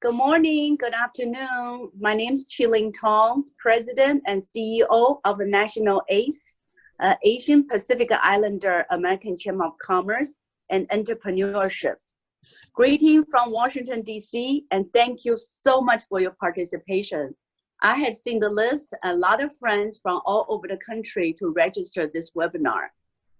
Good morning, good afternoon. My name is Chi-Ling Tong, President and CEO of the National ACE, Asian Pacific Islander American Chamber of Commerce and Entrepreneurship. Greeting from Washington, D.C., and thank you so much for your participation. I have seen the list, a lot of friends from all over the country to register this webinar,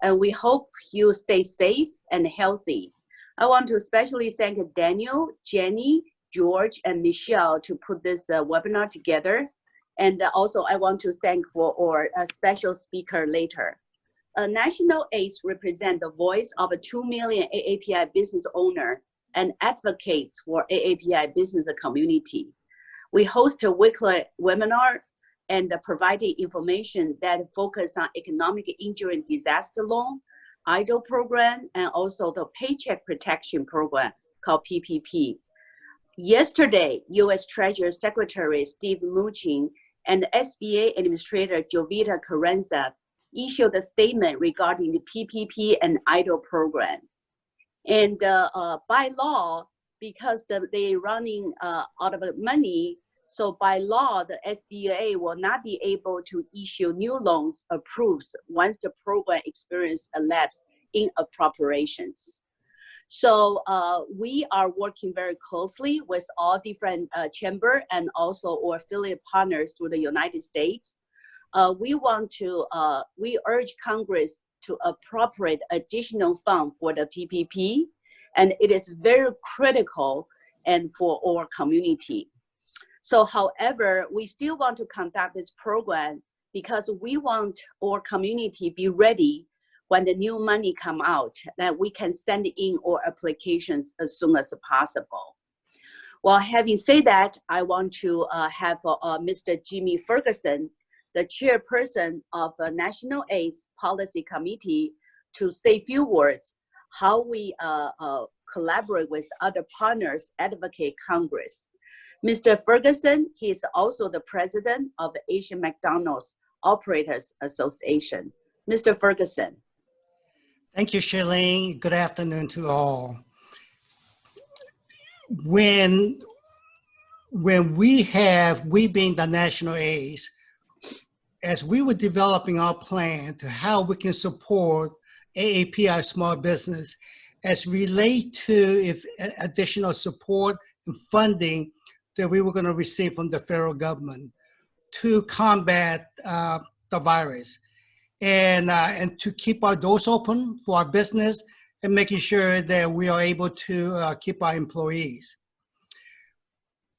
and we hope you stay safe and healthy. I want to especially thank Daniel, Jenny, George, and Michelle to put this webinar together. And also I want to thank for our special speaker later. National ACE represents the voice of a 2 million AAPI business owner and advocates for AAPI business community. We host a weekly webinar and providing information that focus on economic injury and disaster loan, EIDL program, and also the Paycheck Protection Program called PPP. Yesterday, U.S. Treasury Secretary Steve Mnuchin and SBA Administrator Jovita Carranza issued a statement regarding the PPP and EIDL program. And by law, because they're running out of money, so by law, the SBA will not be able to issue new loans approved once the program experiences a lapse in appropriations. So we are working very closely with all different chamber and also our affiliate partners through the United States. We urge Congress to appropriate additional funds for the PPP, and it is very critical and for our community. So however, we still want to conduct this program because we want our community be ready when the new money come out, that we can send in our applications as soon as possible. Well, having said that, I want to have Mr. Jimmy Ferguson, the chairperson of the National ACE Policy Committee, to say a few words how we collaborate with other partners, advocate Congress. Mr. Ferguson, he is also the president of the Asian McDonald's Operators Association. Mr. Ferguson. Thank you, Chi-Ling. Good afternoon to all. When we being the National ACE, as we were developing our plan to how we can support AAPI small business as relate to if additional support and funding that we were going to receive from the federal government to combat the virus. And to keep our doors open for our business and making sure that we are able to keep our employees.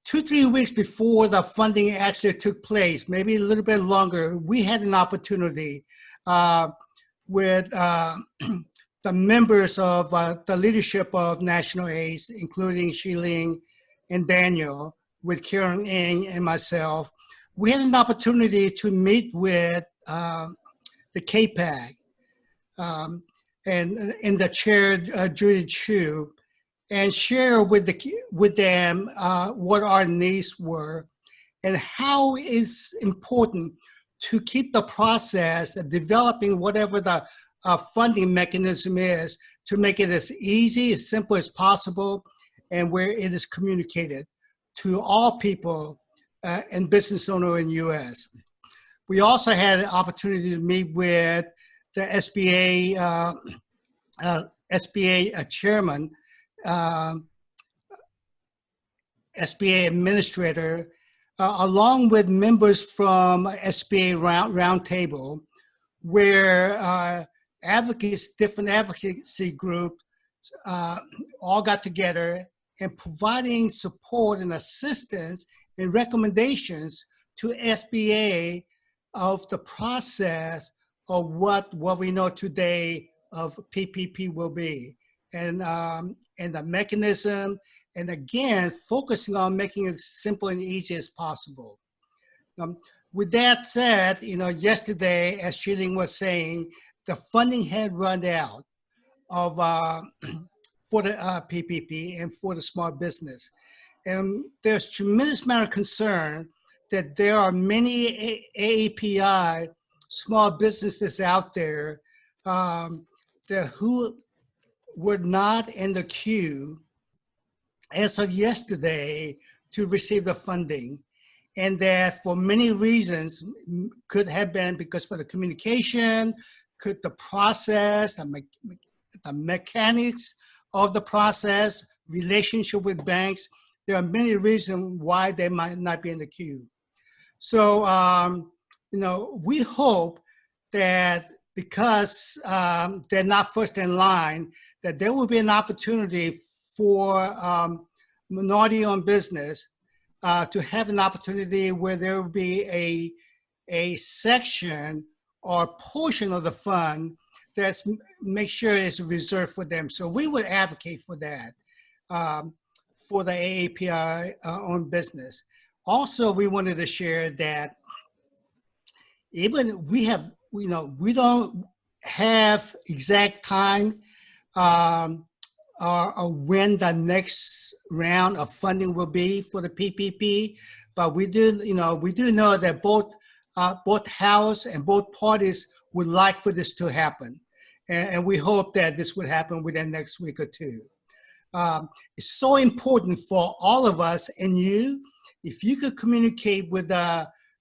2-3 weeks before the funding actually took place, maybe a little bit longer, we had an opportunity with the members of the leadership of National ACE, including Chi-Ling and Daniel, with Karen Ng and myself. We had an opportunity to meet with the KPAG, and the chair, Judy Chu, and share with them what our needs were and how it's important to keep the process of developing whatever the funding mechanism is to make it as easy, as simple as possible, and where it is communicated to all people and business owners in the U.S. We also had an opportunity to meet with the SBA chairman, SBA administrator, along with members from SBA Roundtable, where different advocacy groups all got together and providing support and assistance and recommendations to SBA of the process of what we know today of PPP will be, and the mechanism, and again, focusing on making it simple and easy as possible. With that said, yesterday, as Chi-Ling was saying, the funding had run out of for the PPP and for the small business. And there's tremendous amount of concern that there are many AAPI small businesses out there who were not in the queue as of yesterday to receive the funding. And that for many reasons could have been because for the communication, could the process, the mechanics of the process, relationship with banks. There are many reasons why they might not be in the queue. So, you know, we hope that because they're not first in line, that there will be an opportunity for minority-owned business to have an opportunity where there will be a section or portion of the fund that's make sure it's reserved for them. So we would advocate for that, for the AAPI owned business. Also, we wanted to share that even we have, you know, we don't have exact time or when the next round of funding will be for the PPP, but we do, you know, we do know that both House and both parties would like for this to happen, and we hope that this would happen within the next week or two. It's so important for all of us and you, if you could communicate with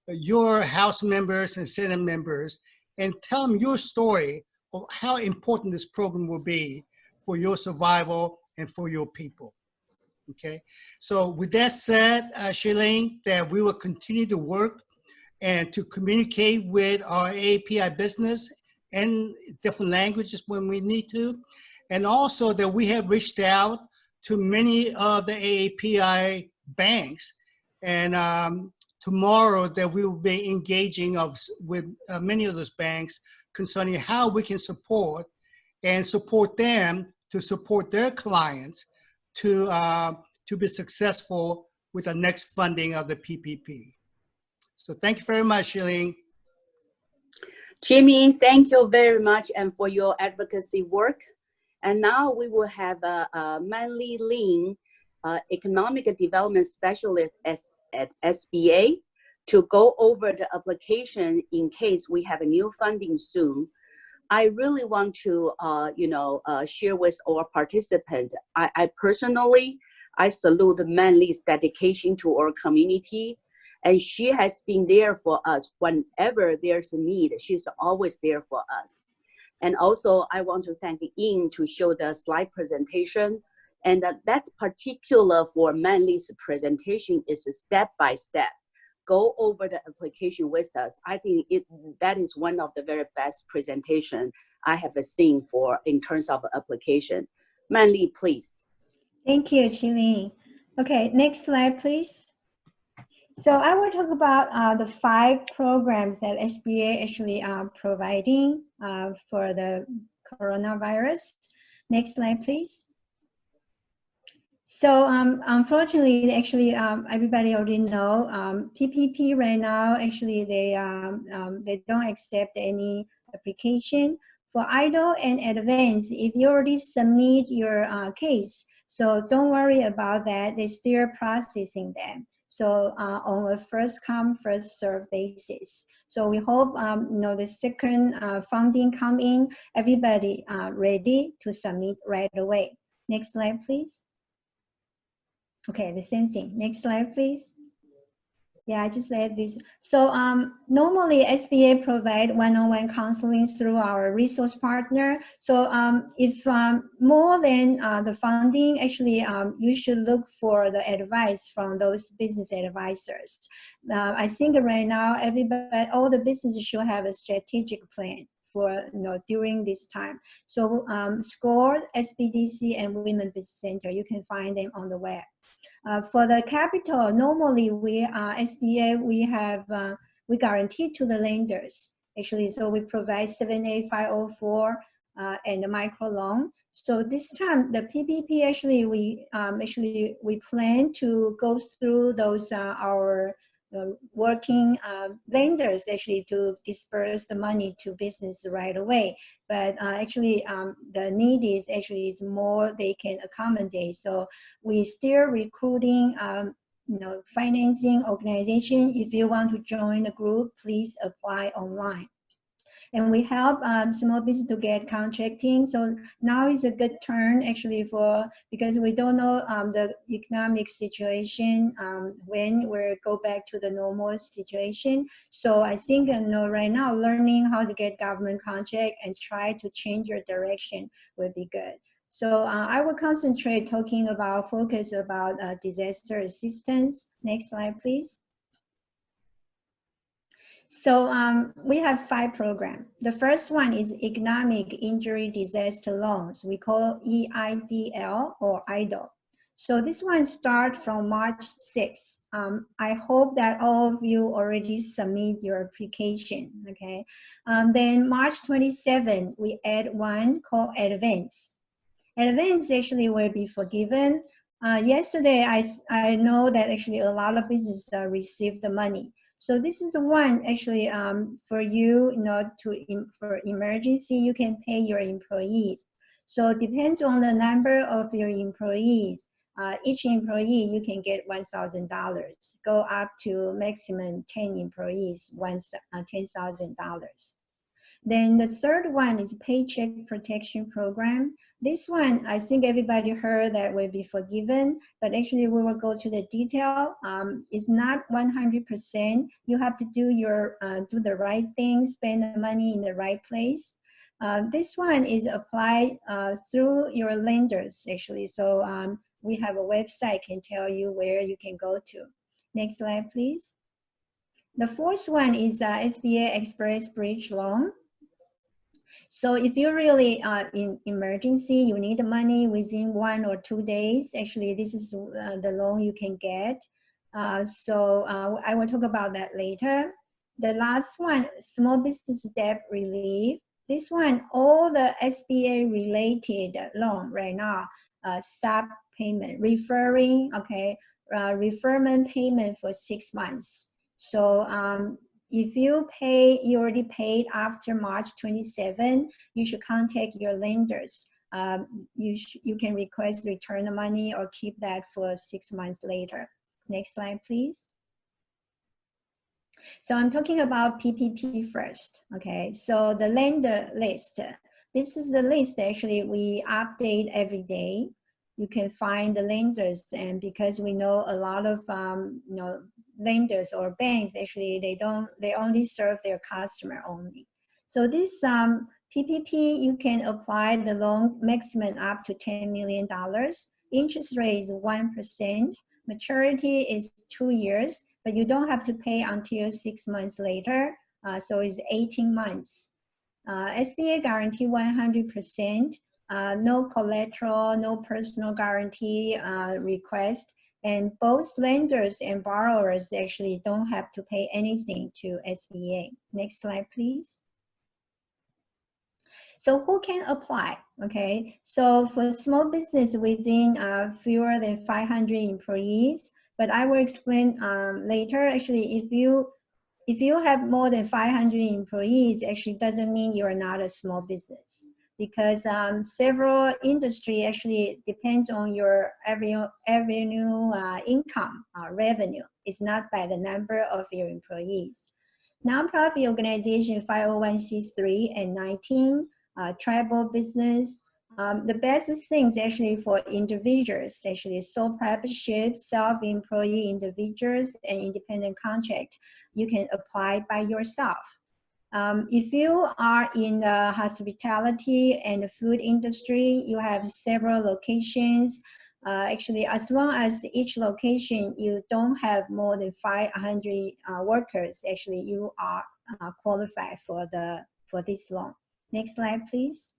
your House members and Senate members and tell them your story of how important this program will be for your survival and for your people, okay? So with that said, Shailene, that we will continue to work and to communicate with our API business in different languages when we need to, and also that we have reached out to many of the API banks, and tomorrow that we will be engaging with many of those banks concerning how we can support them to support their clients to be successful with the next funding of the PPP. So thank you very much, Shailene. Jimmy, thank you very much and for your advocacy work. And now we will have Man-Li Lan, Economic Development Specialist at SBA, to go over the application in case we have a new funding soon. I really want to, share with our participants. I personally salute Man-Li's dedication to our community, and she has been there for us whenever there's a need. She's always there for us. And also, I want to thank Ian to show the slide presentation, and that particular for Man-Li's presentation is a step-by-step. Go over the application with us. I think that is one of the very best presentation I have seen in terms of application. Man-Li, please. Thank you, Shailene. Okay, next slide, please. So I will talk about the 5 programs that SBA actually are providing for the coronavirus. Next slide, please. So unfortunately, actually, everybody already know PPP right now. Actually, they don't accept any application for EIDL and advance. If you already submit your case, so don't worry about that. They're still processing them. So on a first come, first serve basis. So we hope the second funding come in, everybody ready to submit right away. Next slide, please. Okay, the same thing. Next slide, please. Yeah, I just said this. So normally SBA provide one-on-one counseling through our resource partner. So if more than the funding, actually you should look for the advice from those business advisors. I think right now everybody, all the businesses should have a strategic plan for during this time. So SCORE, SBDC, and Women Business Center, you can find them on the web. For the capital, normally we SBA we guarantee to the lenders actually. So we provide 7A504 and the micro loan. So this time the PPP actually we plan to go through those our working lenders actually to disperse the money to business right away. But actually the need is more they can accommodate. So we still recruiting financing organization. If you want to join the group, please apply online. And we help small business to get contracting. So now is a good turn actually because we don't know the economic situation when we go back to the normal situation. So I think right now learning how to get government contract and try to change your direction would be good. So I will concentrate focus about disaster assistance. Next slide, please. So we have 5 programs. The first one is Economic Injury Disaster Loans. We call EIDL or EIDL. So this one starts from March 6th. I hope that all of you already submit your application, okay? Then March 27, we add one called Advance. Advance actually will be forgiven. Yesterday, I know that actually a lot of businesses received the money. So this is the one actually for you, for emergency, you can pay your employees. So it depends on the number of your employees. Each employee, you can get $1,000. Go up to maximum 10 employees, $10,000. Then the third one is Paycheck Protection Program. This one, I think everybody heard that will be forgiven, but actually we will go to the detail. It's not 100%. You have to do the right thing, spend the money in the right place. This one is applied through your lenders, actually. So we have a website can tell you where you can go to. Next slide, please. The fourth one is SBA Express Bridge Loan. So if you're really in emergency, you need the money within 1 or 2 days, actually this is the loan you can get. So I will talk about that later. The last one, Small Business Debt Relief. This one, all the SBA related loan right now, stop payment, referment payment for 6 months. So if you already paid after March 27, you should contact your lenders. You can request return the money or keep that for 6 months later. Next slide, please. So I'm talking about PPP first, okay? So the lender list. This is the list actually we update every day. You can find the lenders, and because we know a lot of lenders or banks actually they only serve their customer only. So this PPP, you can apply the loan maximum up to $10 million. Interest rate is 1%. Maturity is 2 years, but you don't have to pay until 6 months later. So it's 18 months. SBA guarantee 100%. No collateral, no personal guarantee request, and both lenders and borrowers actually don't have to pay anything to SBA. Next slide, please. So who can apply? Okay, so for small business within fewer than 500 employees, but I will explain later. Actually, if you have more than 500 employees, actually doesn't mean you're not a small business, because several industry actually depends on your revenue income revenue. It's not by the number of your employees. Nonprofit organization 501c3 and 19, tribal business. The best things actually for individuals, actually sole proprietorship, self-employed individuals, and independent contract, you can apply by yourself. If you are in the hospitality and the food industry, you have several locations. Actually, as long as each location you don't have more than 500 workers, actually you are qualified for this loan. Next slide, please.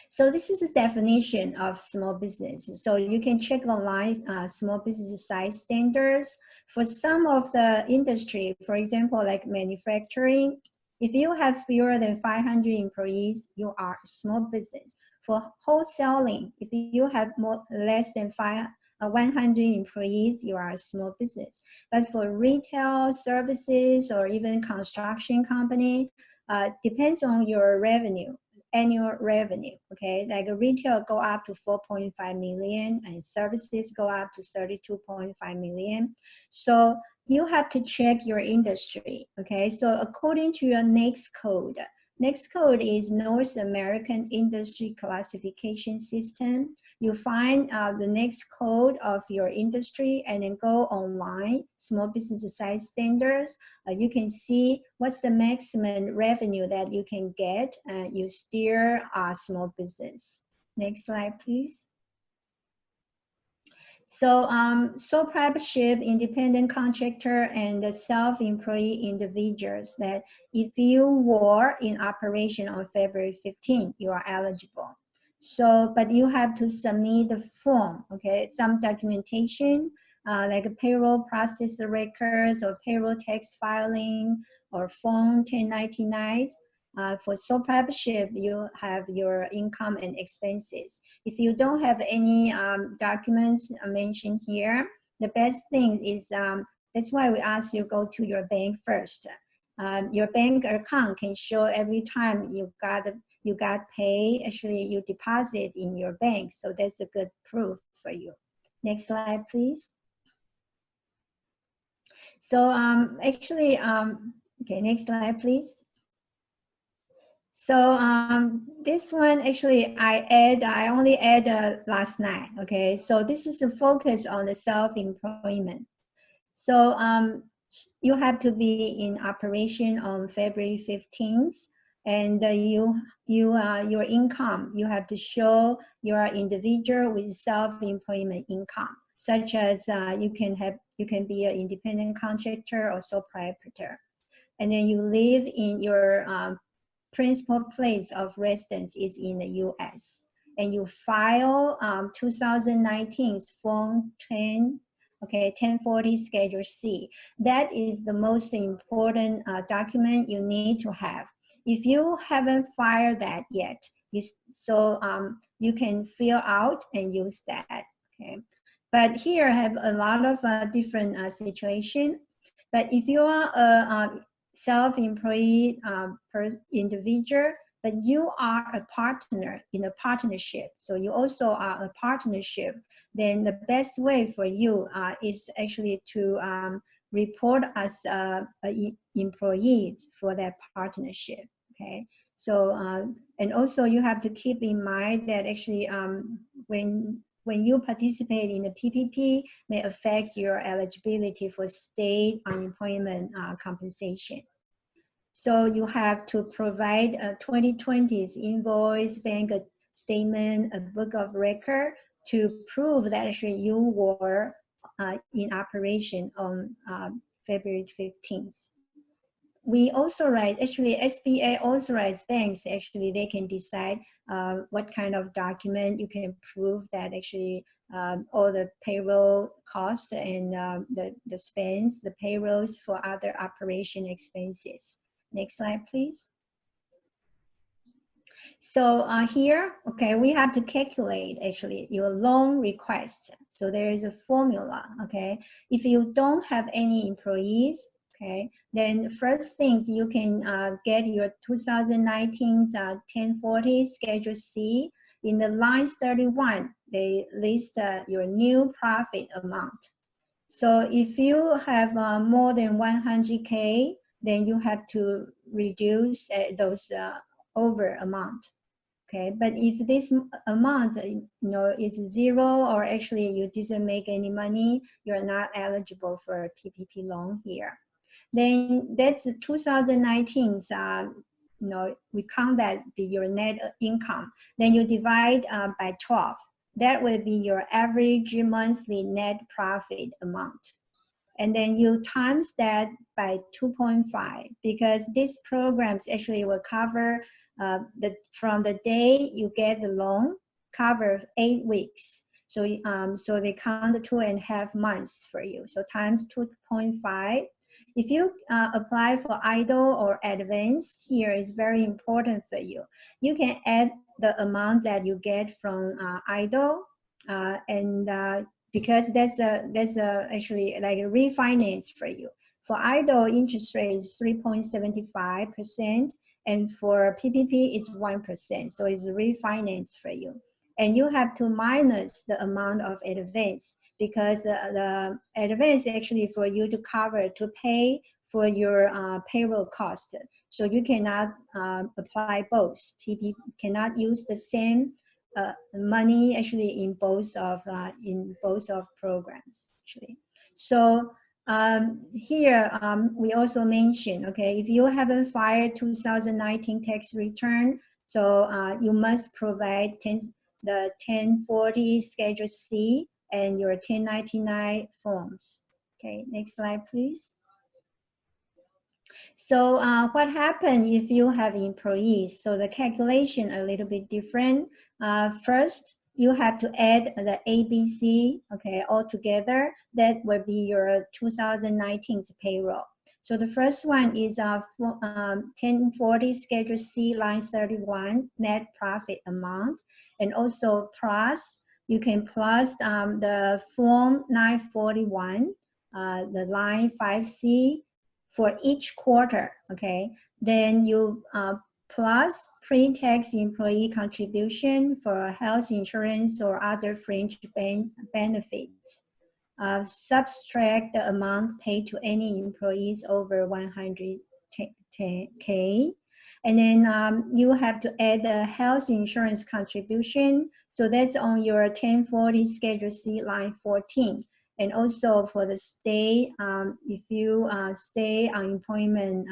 So this is a definition of small business. So you can check online small business size standards. For some of the industry, for example, like manufacturing, if you have fewer than 500 employees, you are a small business. For wholesaling, if you have less than 100 employees, you are a small business. But for retail services or even construction company, depends on your revenue. annual revenue. Okay, like retail go up to 4.5 million and services go up to 32.5 million. So you have to check your industry. Okay, so according to your NAICS code is North American Industry Classification System. You find the next code of your industry and then go online, small business size standards. You can see what's the maximum revenue that you can get, and you steer a small business. Next slide, please. So sole proprietorship, independent contractor, and the self-employed individuals, that if you were in operation on February 15, you are eligible. So, but you have to submit the form, okay, some documentation, like a payroll process records or payroll tax filing or Form 1099s. For sole proprietorship, you have your income and expenses. If you don't have any documents mentioned here, the best thing is, that's why we ask you go to your bank first. Your bank account can show every time you got paid, actually you deposit in your bank. So that's a good proof for you. Next slide, please. So actually, okay, next slide, please. So this one actually I only add last night. Okay, so this is a focus on the self-employment. So you have to be in operation on February 15th, and your income, you have to show you are individual with self-employment income, such as you can be an independent contractor or sole proprietor, and then you live in your principal place of residence is in the U.S. and you file 2019 Form 1040 Schedule C. That is the most important document you need to have. If you haven't filed that yet, you can fill out and use that. Okay, but here I have a lot of different situations. But if you are a self-employed per individual, but you are a partner in a partnership, so you also are a partnership, then the best way for you is actually to report as employees for that partnership. Okay, so and also you have to keep in mind that actually when you participate in the PPP, may affect your eligibility for state unemployment compensation. So you have to provide a 2020's invoice, bank statement, a book of record to prove that actually you were in operation on February 15th. We authorize, actually SBA authorized banks, actually they can decide what kind of document you can prove that actually all the payroll cost and the spends, the payrolls for other operation expenses. Next slide, please. So here, okay, we have to calculate actually your loan request. So there is a formula, okay? If you don't have any employees, okay, then first things you can get your 2019 1040 Schedule C. In the line 31, they list your new profit amount. So if you have more than 100K, then you have to reduce those over amount. Okay, but if this amount is zero, or actually you didn't make any money, you're not eligible for a PPP loan here. Then that's 2019's, we count that be your net income. Then you divide by 12. That will be your average monthly net profit amount. And then you times that by 2.5, because these programs actually will cover from the day you get the loan, cover 8 weeks. So, so they count 2.5 months for you. So times 2.5. If you apply for EIDL or advance, here is very important for you. You can add the amount that you get from EIDL, and because that's actually like a refinance for you. For EIDL, interest rate is 3.75%, And for PPP, it's 1%. So it's refinance for you. And you have to minus the amount of advance, because the advance actually for you to cover, to pay for your payroll cost. So you cannot apply both. PPP cannot use the same money actually in both of programs actually. So here we also mentioned, okay, if you haven't filed 2019 tax return, so you must provide the 1040 Schedule C and your 1099 forms. Okay, next slide, please. So what happens if you have employees? So the calculation a little bit different. First, you have to add the ABC, okay, all together. That will be your 2019 payroll. So the first one is 1040 Schedule C, line 31, net profit amount. And also plus, you can plus the form 941, the line 5C, for each quarter, okay? Then you plus pre-tax employee contribution for health insurance or other fringe benefits. Subtract the amount paid to any employees over 100K. And then you have to add the health insurance contribution. So that's on your 1040 Schedule C, line 14. And also for the stay, if you stay on employment,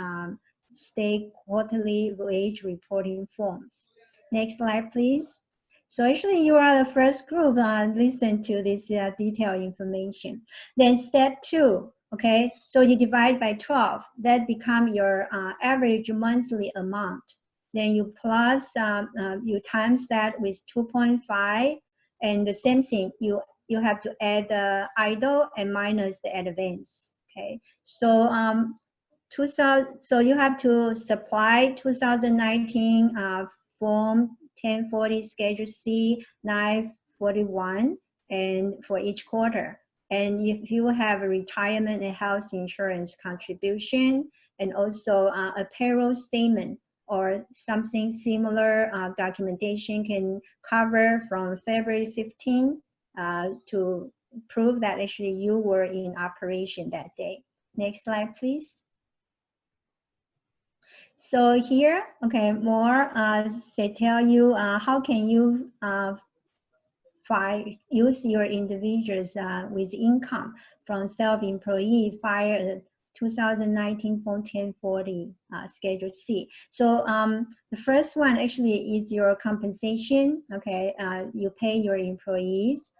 stay quarterly wage reporting forms. Next slide, please. So actually you are the first group listen to this detailed information. Then step 2, okay? So you divide by 12, that become your average monthly amount. Then you plus, you times that with 2.5, and the same thing, you have to add the idle and minus the advance, okay? So so you have to supply 2019 form 1040 Schedule C 941 and for each quarter. And if you have a retirement and health insurance contribution, and also a payroll statement or something similar documentation can cover from February 15 to prove that actually you were in operation that day. Next slide, please. So here, okay, more they tell you how can you use your individuals with income from self-employee file 2019 Form 1040 Schedule C. So the first one actually is your compensation, okay? You pay your employees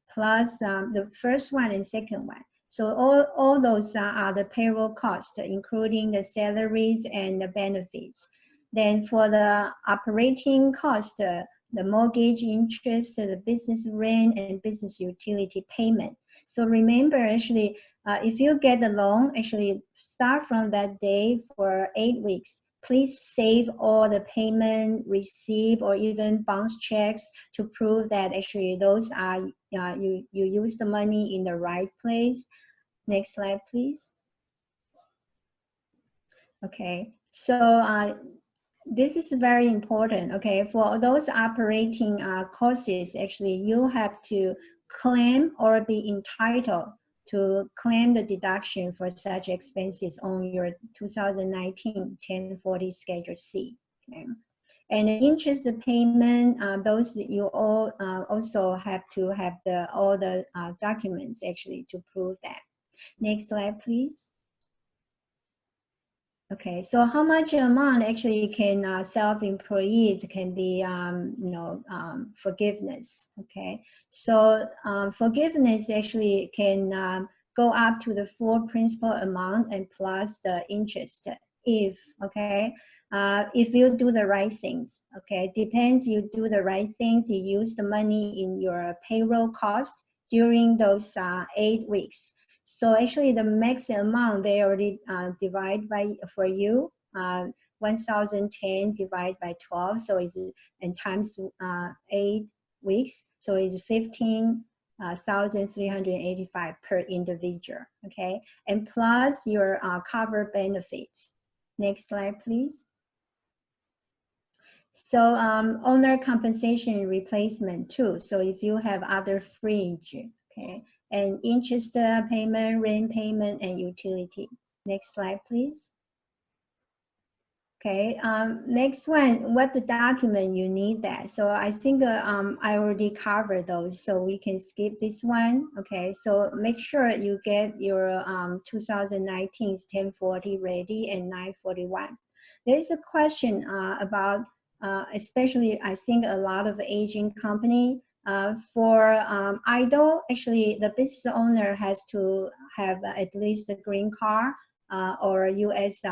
plus the first one and second one. So all those are the payroll costs, including the salaries and the benefits. Then for the operating cost, the mortgage interest, the business rent, and business utility payment. So remember, actually, if you get a loan, actually start from that day for 8 weeks. Please save all the payment, receipt, or even bounce checks to prove that actually those are, you use the money in the right place. Next slide, please. Okay, so this is very important, okay? For those operating costs, actually you have to claim or be entitled to claim the deduction for such expenses on your 2019 1040 Schedule C. Okay? And the interest payment, those you all also have to have all the documents actually to prove that. Next slide, please. Okay, so how much amount actually can self-employed can be, forgiveness, okay? So forgiveness actually can go up to the full principal amount and plus the interest if, okay? If you do the right things, okay? Depends, you do the right things, you use the money in your payroll cost during those 8 weeks. So actually the max amount they already divide by for you 1,010 divided by 12, so it's and times 8 weeks, so it's 15,385 per individual. Okay, and plus your cover benefits. Next slide, please. So owner compensation replacement too. So if you have other fringe, okay, and interest payment, rent payment, and utility. Next slide, please. Okay, next one, what the document you need that. So I think I already covered those, so we can skip this one. Okay, so make sure you get your 2019's 1040 ready and 941. There's a question about, especially I think a lot of Asian company, for idle, actually the business owner has to have at least a green card or US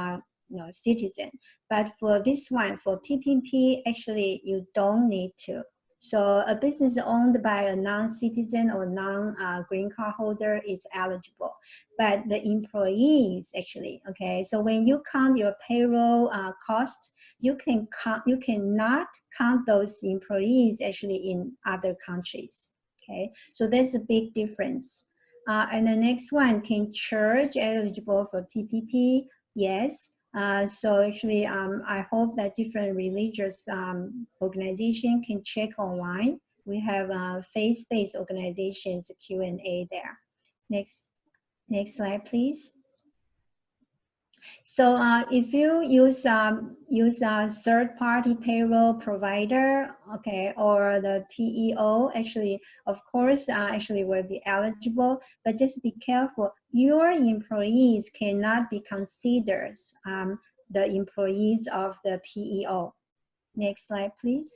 citizen. But for this one, for PPP, actually you don't need to. So a business owned by a non-citizen or non-green card holder is eligible. But the employees actually, okay, so when you count your payroll cost, you cannot count those employees actually in other countries, okay? So there's a big difference. And the next one, can church eligible for PPP? Yes. So actually, I hope that different religious organization can check online. We have faith-based organizations Q&A there. Next slide, please. So if you use a third-party payroll provider, okay, or the PEO, actually, of course, actually will be eligible, but just be careful. Your employees cannot be considered the employees of the PEO. Next slide, please.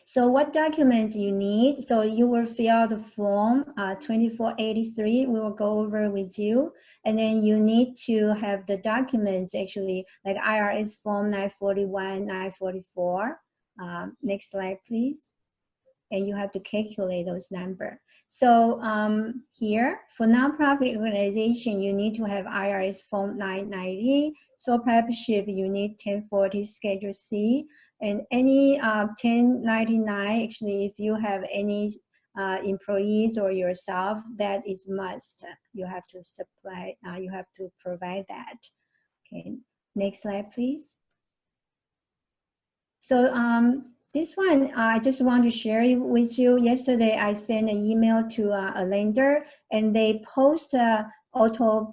So what documents you need? So you will fill out the form 2483. We will go over with you. And then you need to have the documents actually like IRS form 941, 944. Next slide, please. And you have to calculate those numbers. So here, for nonprofit organization, you need to have IRS form 990. So partnership, you need 1040 Schedule C. And any 1099, actually, if you have any employees or yourself, that is must. You have to supply, you have to provide that. Okay, next slide, please. So this one, I just want to share it with you. Yesterday, I sent an email to a lender, and they post auto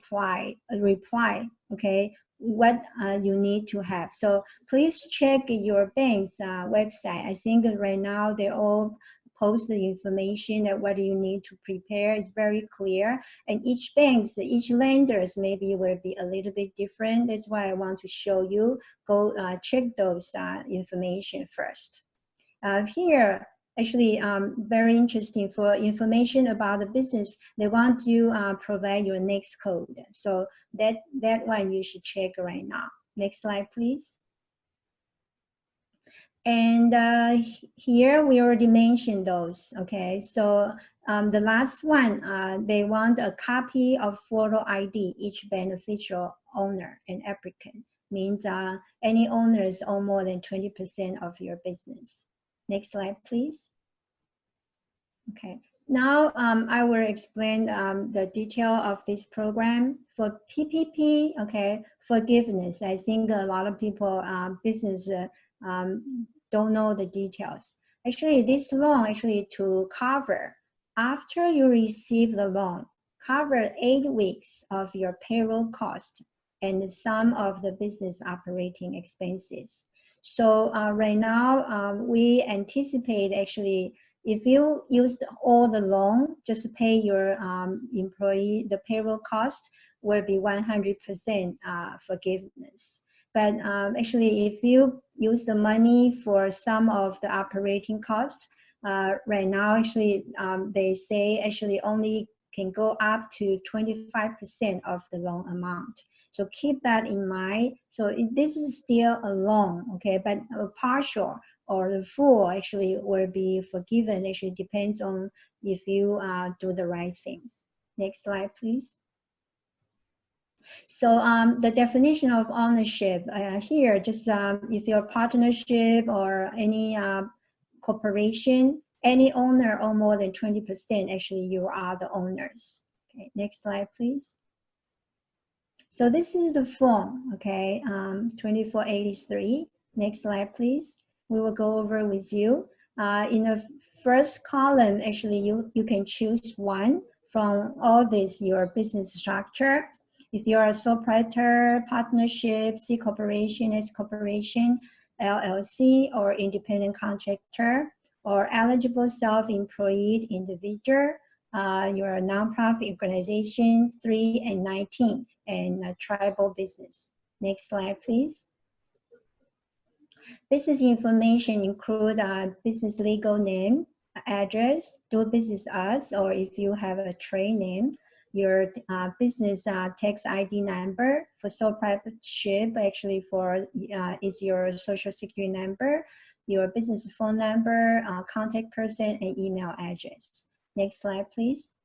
reply, okay, what you need to have. So please check your bank's website. I think right now they all post the information that what you need to prepare is very clear. And each lenders maybe will be a little bit different. That's why I want to show you. Go check those information first. Here, actually very interesting for information about the business. They want you provide your next code. So that one you should check right now. Next slide, please. And here we already mentioned those, okay? So the last one, they want a copy of photo ID, each beneficial owner and applicant. Means any owners own more than 20% of your business. Next slide, please. Okay, now I will explain the detail of this program. For PPP, okay, forgiveness. I think a lot of people, business don't know the details. Actually, this loan actually to cover, after you receive the loan, cover 8 weeks of your payroll cost and some of the business operating expenses. So right now, we anticipate actually, if you use all the loan, just pay your employee, the payroll cost will be 100% forgiveness. But actually, if you use the money for some of the operating costs, right now, actually, they say actually only can go up to 25% of the loan amount. So keep that in mind. So this is still a loan, okay, but a partial or the full actually will be forgiven. Actually depends on if you do the right things. Next slide, please. So the definition of ownership here, just if you're partnership or any corporation, any owner or more than 20%, actually you are the owners. Okay, next slide, please. So this is the form, okay, 2483. Next slide, please. We will go over with you. In the first column, actually, you can choose one from all this, your business structure. If you're a sole proprietor, partnership, C corporation, S corporation, LLC, or independent contractor, or eligible self-employed individual, you're a nonprofit organization, 3 and 19, and a tribal business. Next slide, please. Business information include business legal name, address, do business as, or if you have a trade name, your business tax ID number. For sole proprietorship, actually for is your social security number, your business phone number, contact person, and email address. Next slide, please.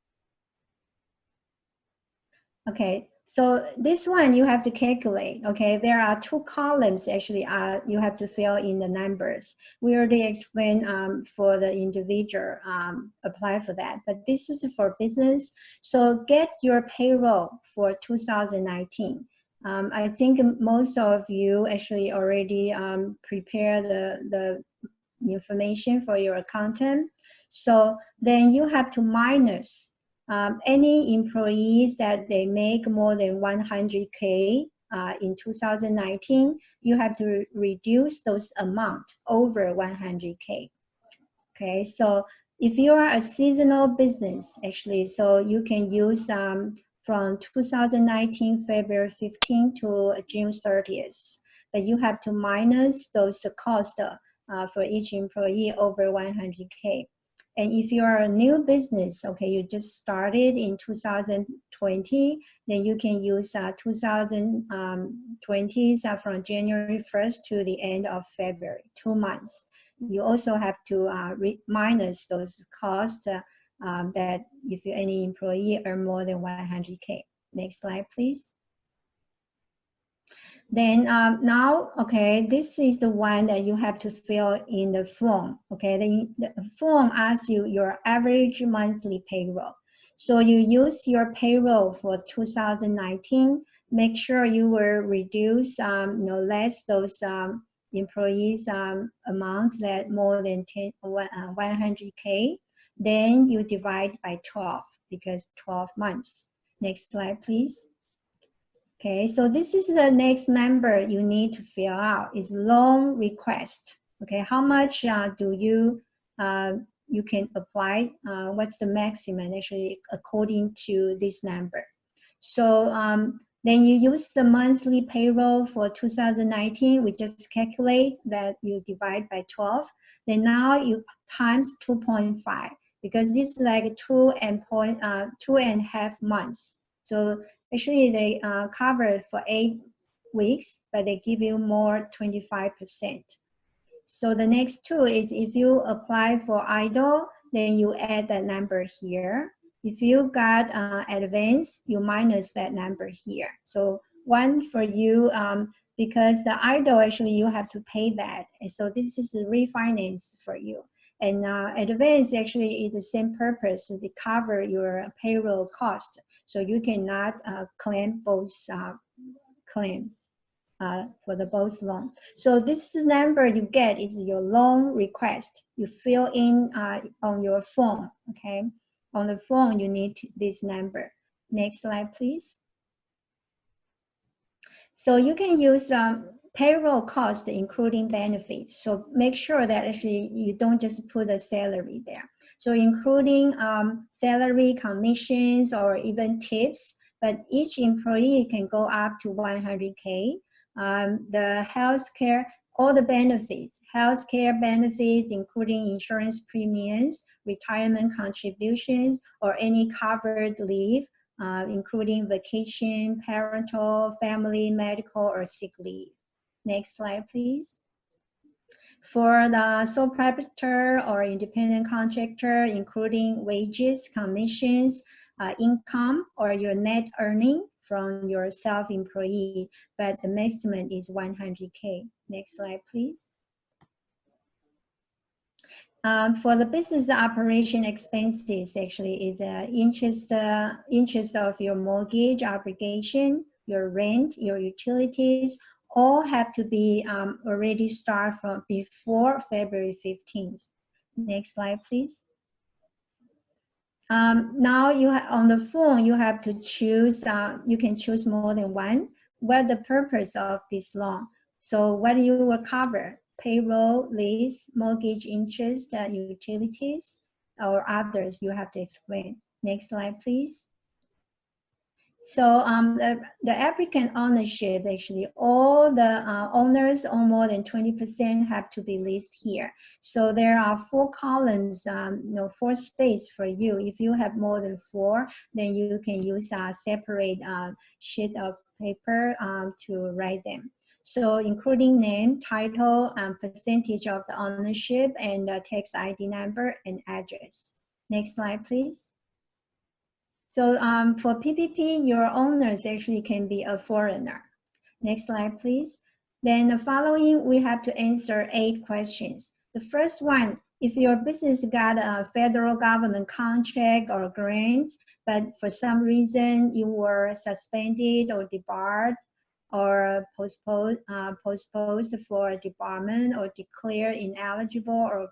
Okay, so this one you have to calculate, okay? There are two columns actually you have to fill in the numbers. We already explained for the individual, apply for that, but this is for business. So get your payroll for 2019. I think most of you actually already prepare the information for your accountant. So then you have to minus any employees that they make more than 100K in 2019, you have to reduce those amount over 100K. Okay, so if you are a seasonal business, actually, so you can use from 2019 February 15 to June 30th, but you have to minus those costs for each employee over 100K. And if you're a new business, okay, you just started in 2020, then you can use 2020 from January 1st to the end of February, 2 months. You also have to minus those costs that if any employee earn more than 100K. Next slide, please. Then now, okay, this is the one that you have to fill in the form, okay? The form asks you your average monthly payroll. So you use your payroll for 2019, make sure you will reduce, less those employees amounts that more than 100K. Then you divide by 12 because 12 months. Next slide, please. Okay, so this is the next number you need to fill out is loan request. Okay, how much do you you can apply? What's the maximum actually according to this number? So then you use the monthly payroll for 2019. We just calculate that you divide by 12. Then now you times 2.5 because this is like 2.5 months. So actually, they cover for 8 weeks, but they give you more 25%. So the next two is if you apply for EIDL, then you add that number here. If you got advance, you minus that number here. So one for you, because the EIDL actually you have to pay that. And so this is a refinance for you. And advance actually is the same purpose to cover your payroll cost. So you cannot claim both claims for the both loan. So this number you get is your loan request. You fill in on your form, okay? On the form, you need this number. Next slide, please. So you can use payroll cost, including benefits. So make sure that actually you don't just put a salary there. So including salary, commissions, or even tips, but each employee can go up to 100K. The healthcare, all the benefits, healthcare benefits, including insurance premiums, retirement contributions, or any covered leave, including vacation, parental, family, medical, or sick leave. Next slide, please. For the sole proprietor or independent contractor, including wages, commissions, income, or your net earning from your self-employed, but the maximum is 100K. Next slide, please. For the business operation expenses, actually is interest of your mortgage obligation, your rent, your utilities, all have to be already start from before February 15th. Next slide, please. Now on the form, you have to choose, you can choose more than one. What the purpose of this loan? So what you will cover? Payroll, lease, mortgage interest, utilities, or others you have to explain. Next slide, please. So the applicant ownership, actually, all the owners own more than 20% have to be listed here. So there are 4 columns, 4 space for you. If you have more than 4, then you can use a separate sheet of paper to write them. So including name, title, percentage of the ownership, and the tax ID number and address. Next slide, please. So for PPP, your owners actually can be a foreigner. Next slide, please. Then the following, we have to answer 8 questions. The first one, if your business got a federal government contract or grants, but for some reason you were suspended or debarred or postposed for a debarment or declared ineligible or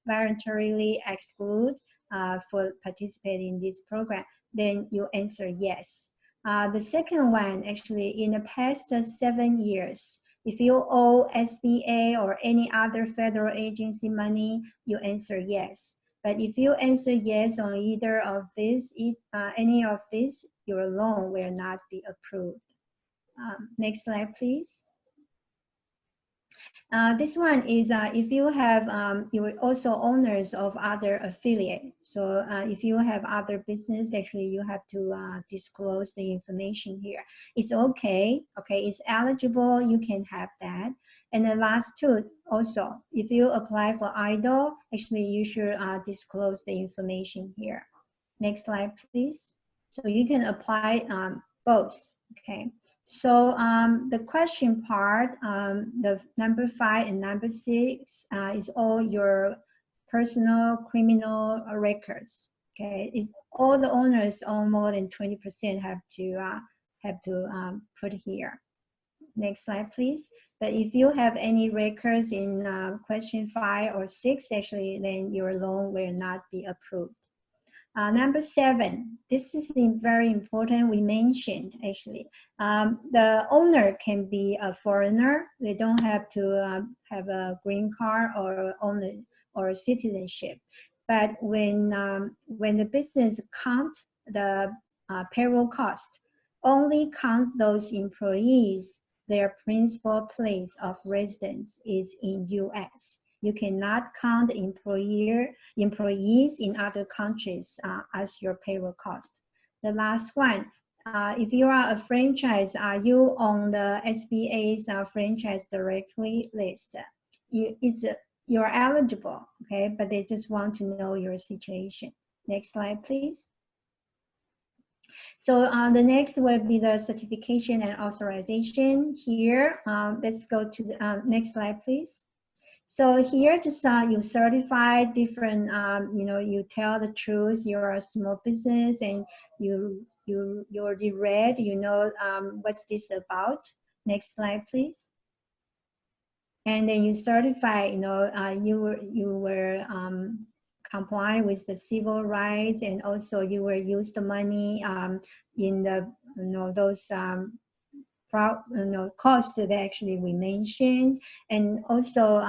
voluntarily excluded for participating in this program, then you answer yes. The second one, actually, in the past 7 years, if you owe SBA or any other federal agency money, you answer yes. But if you answer yes on either of these, any of these, your loan will not be approved. Next slide, please. This one is if you have, you're also owners of other affiliates. So if you have other business, actually you have to disclose the information here. It's okay, it's eligible, you can have that. And the last 2 also, if you apply for EIDL, actually you should disclose the information here. Next slide, please. So you can apply both, okay. So the question part, the number 5 and number 6 is all your personal criminal records. Okay, it's all the owners own more than 20% have to put here. Next slide, please. But if you have any records in question 5 or 6, actually, then your loan will not be approved. Number 7, this is very important. We mentioned actually, the owner can be a foreigner. They don't have to have a green card or owner or citizenship. But when the business count the payroll cost, only count those employees their principal place of residence is in U.S. You cannot count employees in other countries as your payroll cost. The last one, if you are a franchise, are you on the SBA's franchise directory list? You're eligible, okay, but they just want to know your situation. Next slide, please. So the next will be the certification and authorization. Here, let's go to the next slide, please. So here, just you certify different, you tell the truth. You're a small business, and you're the red. You know what's this about. Next slide, please. And then you certify. You were complying with the civil rights, and also you will use the money in the those costs that actually we mentioned, and also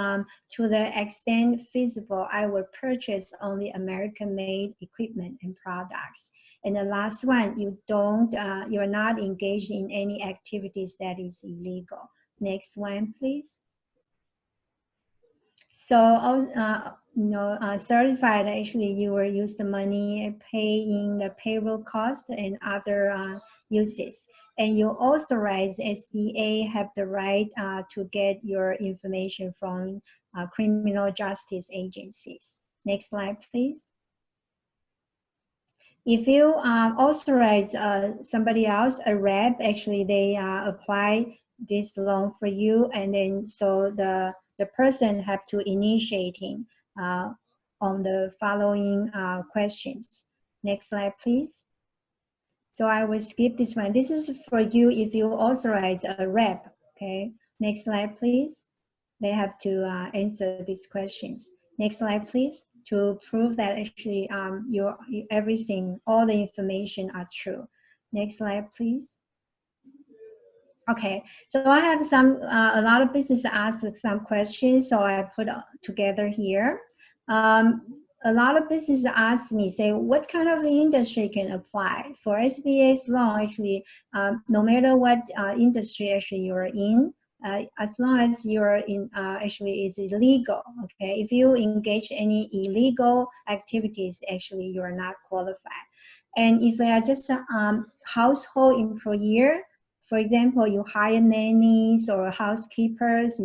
to the extent feasible, I will purchase only American-made equipment and products. And the last one, you're not engaged in any activities that is illegal. Next one, please. So, certified, actually, you will use the money paying the payroll cost and other uses. And you authorize SBA have the right to get your information from criminal justice agencies. Next slide, please. If you authorize somebody else, a rep, actually they apply this loan for you, and then so the person have to initiating on the following questions. Next slide, please. So I will skip this one. This is for you if you authorize a rep, okay? Next slide, please. They have to answer these questions. Next slide, please. To prove that actually everything, all the information are true. Next slide, please. Okay, so I have a lot of business ask some questions, so I put together here. A lot of business ask me, say, what kind of industry can apply? For SBA's law, actually, no matter what industry actually you're in, as long as you're in, actually is illegal, okay? If you engage any illegal activities, actually you're not qualified. And if they are just a household employer, for example, you hire nannies or housekeepers,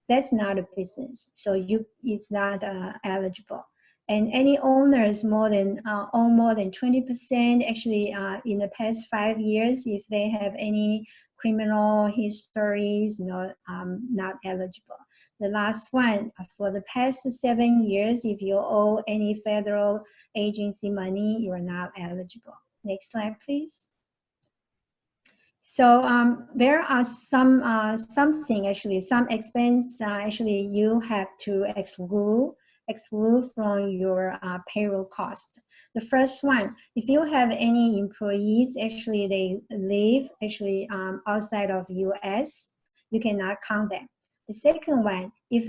that's not a business. So it's not eligible. And any owners own more than 20%, actually in the past 5 years, if they have any criminal histories, not eligible. The last one, for the past 7 years, if you owe any federal agency money, you are not eligible. Next slide, please. So there are some expense actually you have to exclude from your payroll cost. The first one, if you have any employees, actually they live outside of US, you cannot count them. The second one, if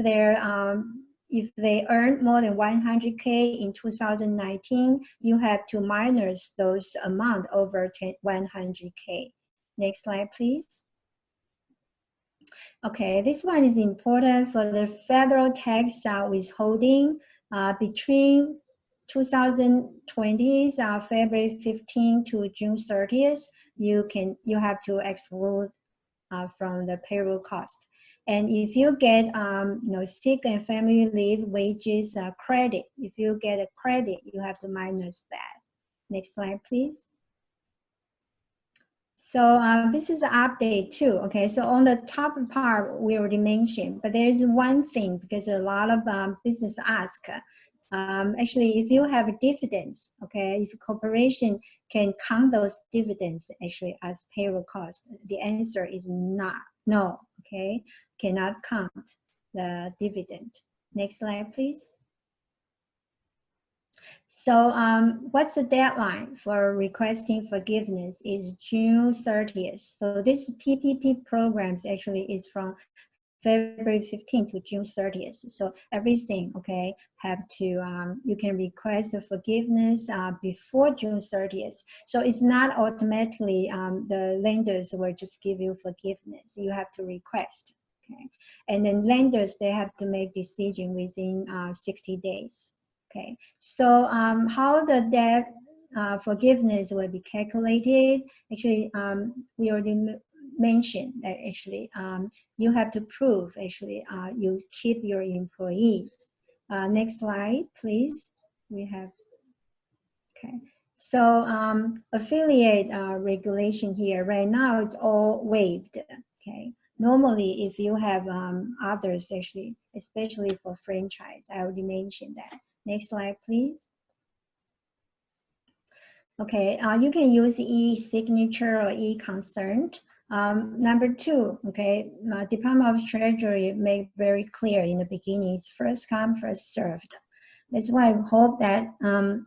they earn more than 100K in 2019, you have to minus those amount over 100K. Next slide, please. Okay, this one is important for the federal tax withholding between 2020's February 15 to June 30th. You have to exclude from the payroll cost. And if you get sick and family leave wages credit, if you get a credit, you have to minus that. Next slide, please. So this is an update too, okay? So on the top part, we already mentioned, but there is one thing, because a lot of business ask, actually, if you have dividends, okay, if a corporation can count those dividends actually as payroll cost, the answer is no, okay? Cannot count the dividend. Next slide, please. So what's the deadline for requesting forgiveness is June 30th. So this PPP programs actually is from February 15th to June 30th. So everything, okay, have to, you can request the forgiveness before June 30th. So it's not automatically the lenders will just give you forgiveness. You have to request, okay? And then lenders, they have to make decision within 60 days. Okay, so how the debt forgiveness will be calculated? Actually, we already mentioned that actually you have to prove actually you keep your employees. Next slide, please. We have, okay. So affiliate regulation here, right now it's all waived, okay. Normally, if you have others actually, especially for franchise, I already mentioned that. Next slide, please. Okay, you can use e-signature or e-concerned. Number two, okay, Department of Treasury made very clear in the beginning, it's first come, first served. That's why I hope that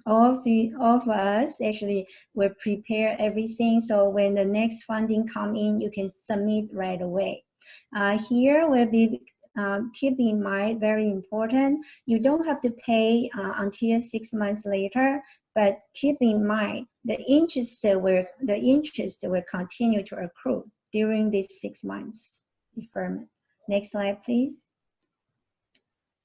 all of us actually will prepare everything, so when the next funding come in, you can submit right away. Here will be keep in mind, very important, you don't have to pay until 6 months later, but keep in mind the interest will continue to accrue during these 6 months deferment. Next slide, please.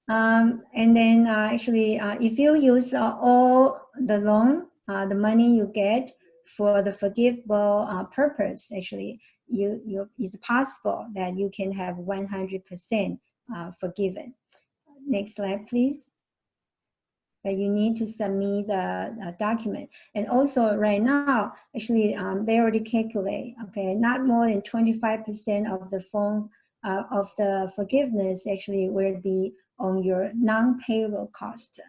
And then actually, if you use all the loan, the money you get for the forgivable purpose, actually, it's possible that you can have 100% forgiven. Next slide, please. But you need to submit the document. And also right now, actually, they already calculate, okay, not more than 25% of the forgiveness actually will be on your non-payroll cost.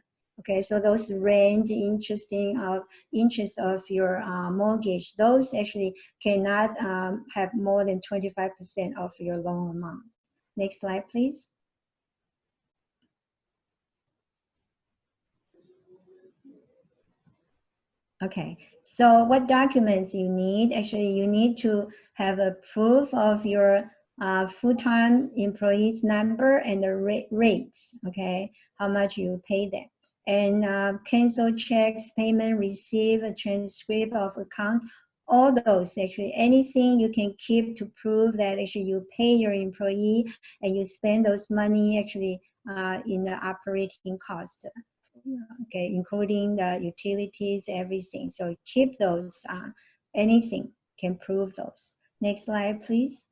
Okay, so those range interest of your mortgage, those actually cannot have more than 25% of your loan amount. Next slide, please. Okay, so what documents you need? Actually, you need to have a proof of your full-time employees number and the rates, okay, how much you pay them. And cancel checks, payment receipt, a transcript of accounts, all those actually, anything you can keep to prove that actually you pay your employee and you spend those money actually in the operating cost. Okay, including the utilities, everything. So keep those, anything can prove those. Next slide, please.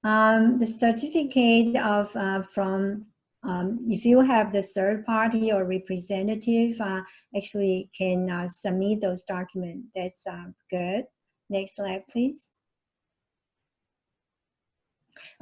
The certificate of if you have the third party or representative, actually can submit those documents. That's good. Next slide, please.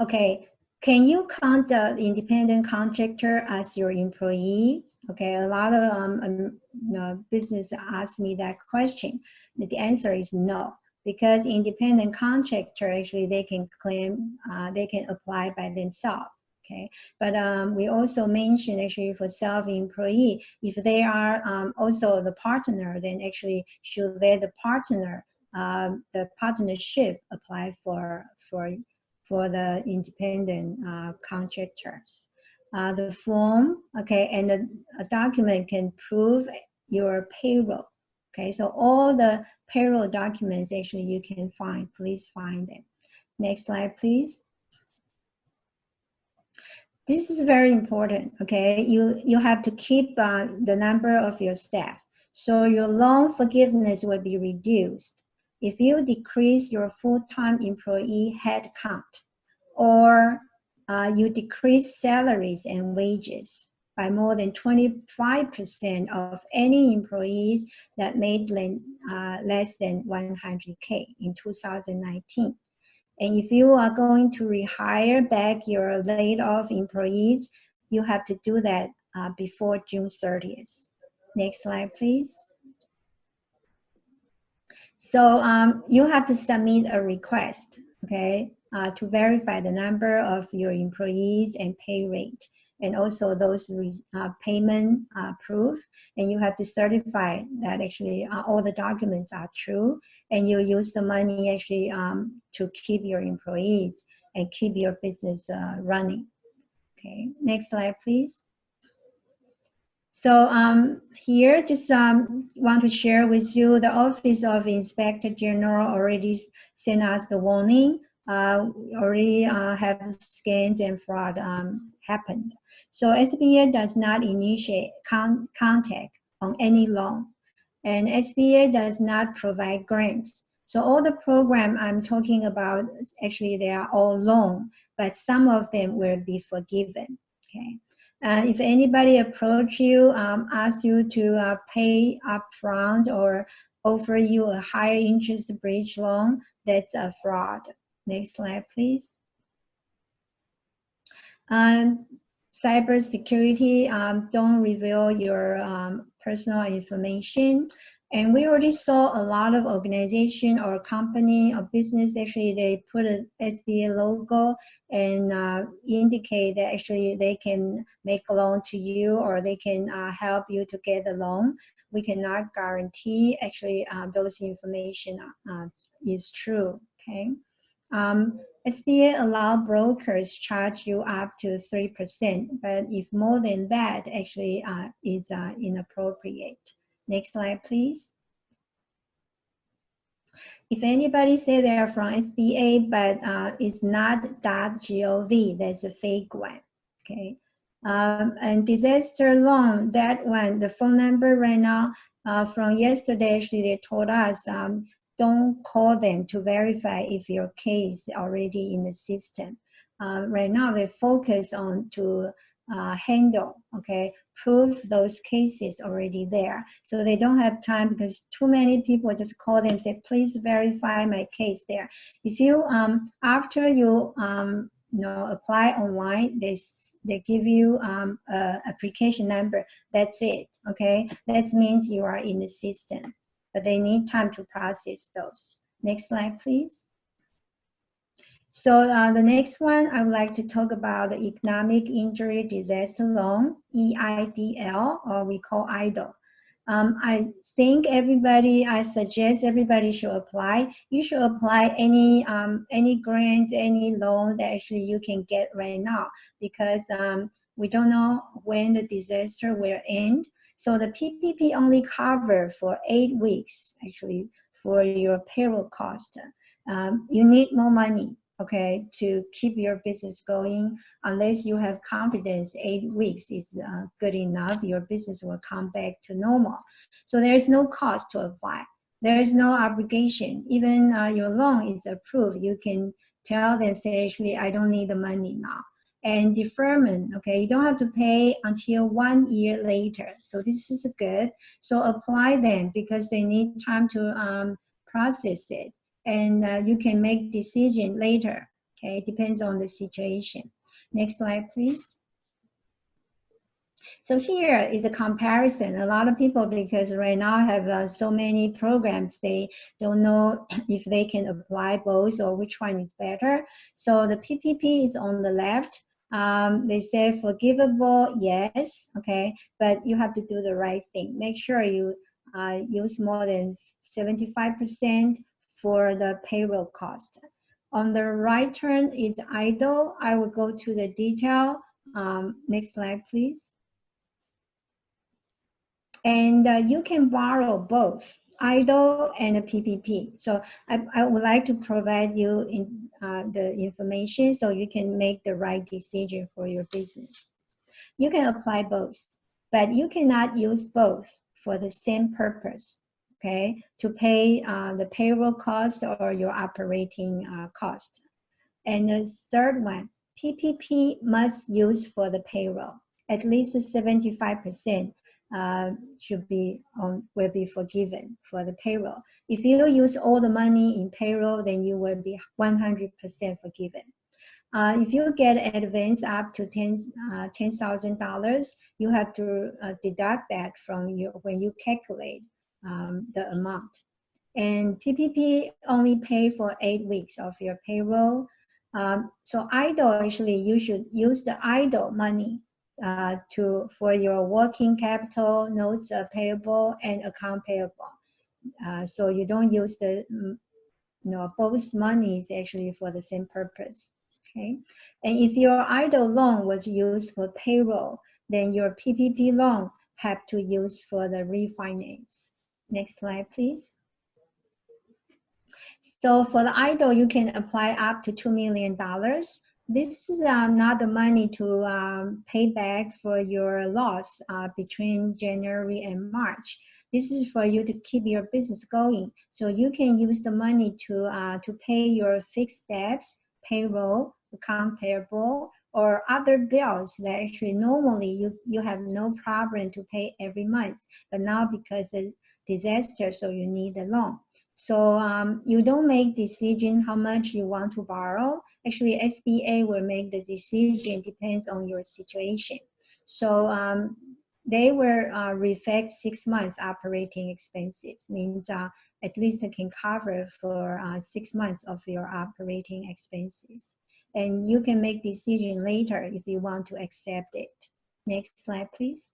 Okay, can you count the independent contractor as your employees? Okay, a lot of business ask me that question. The answer is no, because independent contractor actually they can claim, they can apply by themselves. Okay, but we also mentioned actually for self-employee, if they are also the partner, then actually should they the partner, the partnership apply for the independent contractors. The form, okay, and a document can prove your payroll. Okay, so all the payroll documents actually you can find, please find them. Next slide, please. This is very important, okay? You have to keep the number of your staff. So your loan forgiveness will be reduced if you decrease your full-time employee headcount, or you decrease salaries and wages by more than 25% of any employees that made less than 100K in 2019. And if you are going to rehire back your laid off employees, you have to do that before June 30th. Next slide, please. So you have to submit a request, okay, to verify the number of your employees and pay rate, and also those payment proof. And you have to certify that actually all the documents are true, and you use the money actually to keep your employees and keep your business running. Okay, next slide, please. So here, just want to share with you, the Office of Inspector General already sent us the warning. Already have scams and fraud happened. So SBA does not initiate contact on any loan, and SBA does not provide grants. So all the program I'm talking about, actually they are all loan, but some of them will be forgiven, okay? If anybody approach you, ask you to pay upfront or offer you a higher interest bridge loan, that's a fraud. Next slide, please. Cybersecurity, don't reveal your personal information. And we already saw a lot of organization or company or business, actually they put an SBA logo and indicate that actually they can make a loan to you, or they can help you to get a loan. We cannot guarantee actually those information is true, okay? SBA allow brokers charge you up to 3%, but if more than that, actually is inappropriate. Next slide, please. If anybody say they are from SBA, but it's not .gov, that's a fake one, okay? And disaster loan, that one, the phone number right now, from yesterday, actually they told us, don't call them to verify if your case is already in the system. Right now, they focus on to handle, okay, prove those cases already there. So they don't have time, because too many people just call them and say, please verify my case there. If you, after you apply online. They give you a application number. That's it. Okay, that means you are in the system, but they need time to process those. Next slide, please. So the next one, I would like to talk about the Economic Injury Disaster Loan, EIDL, or we call EIDL. I think I suggest everybody should apply. You should apply any grants, any loan that actually you can get right now, because we don't know when the disaster will end. So the PPP only cover for 8 weeks, actually, for your payroll cost. You need more money, okay, to keep your business going. Unless you have confidence 8 weeks is good enough, your business will come back to normal. So there is no cost to apply. There is no obligation. Even your loan is approved, you can tell them, say, actually, I don't need the money now. And deferment, okay, you don't have to pay until 1 year later. So this is good. So apply them, because they need time to process it. And you can make decision later, okay? It depends on the situation. Next slide, please. So here is a comparison. A lot of people, because right now have so many programs, they don't know if they can apply both or which one is better. So the PPP is on the left. They say forgivable, yes, okay, but you have to do the right thing. Make sure you use more than 75% for the payroll cost. On the right turn is EIDL. I will go to the detail. Next slide, please. And you can borrow both EIDL and a PPP. So I would like to provide you the information so you can make the right decision for your business. You can apply both, but you cannot use both for the same purpose, okay, to pay the payroll cost or your operating cost. And the third one, PPP must use for the payroll. At least 75% will be forgiven for the payroll. If you use all the money in payroll, then you will be 100% forgiven. If you get advance up to $10,000, you have to deduct that from when you calculate the amount. And PPP only pay for 8 weeks of your payroll. So EIDL, actually, you should use the EIDL money for your working capital, notes payable, and account payable. So you don't use the, both monies actually for the same purpose. Okay, and if your EIDL loan was used for payroll, then your PPP loan have to use for the refinance. Next slide, please. So for the EIDL, you can apply up to $2 million. This is not the money to pay back for your loss between January and March. This is for you to keep your business going. So you can use the money to pay your fixed debts, payroll, account payable, or other bills that actually normally you have no problem to pay every month. But now because of disaster, so you need a loan. So you don't make decision how much you want to borrow. Actually, SBA will make the decision, depends on your situation. So they will reflect 6 months operating expenses, means at least it can cover for 6 months of your operating expenses. And you can make decision later if you want to accept it. Next slide, please.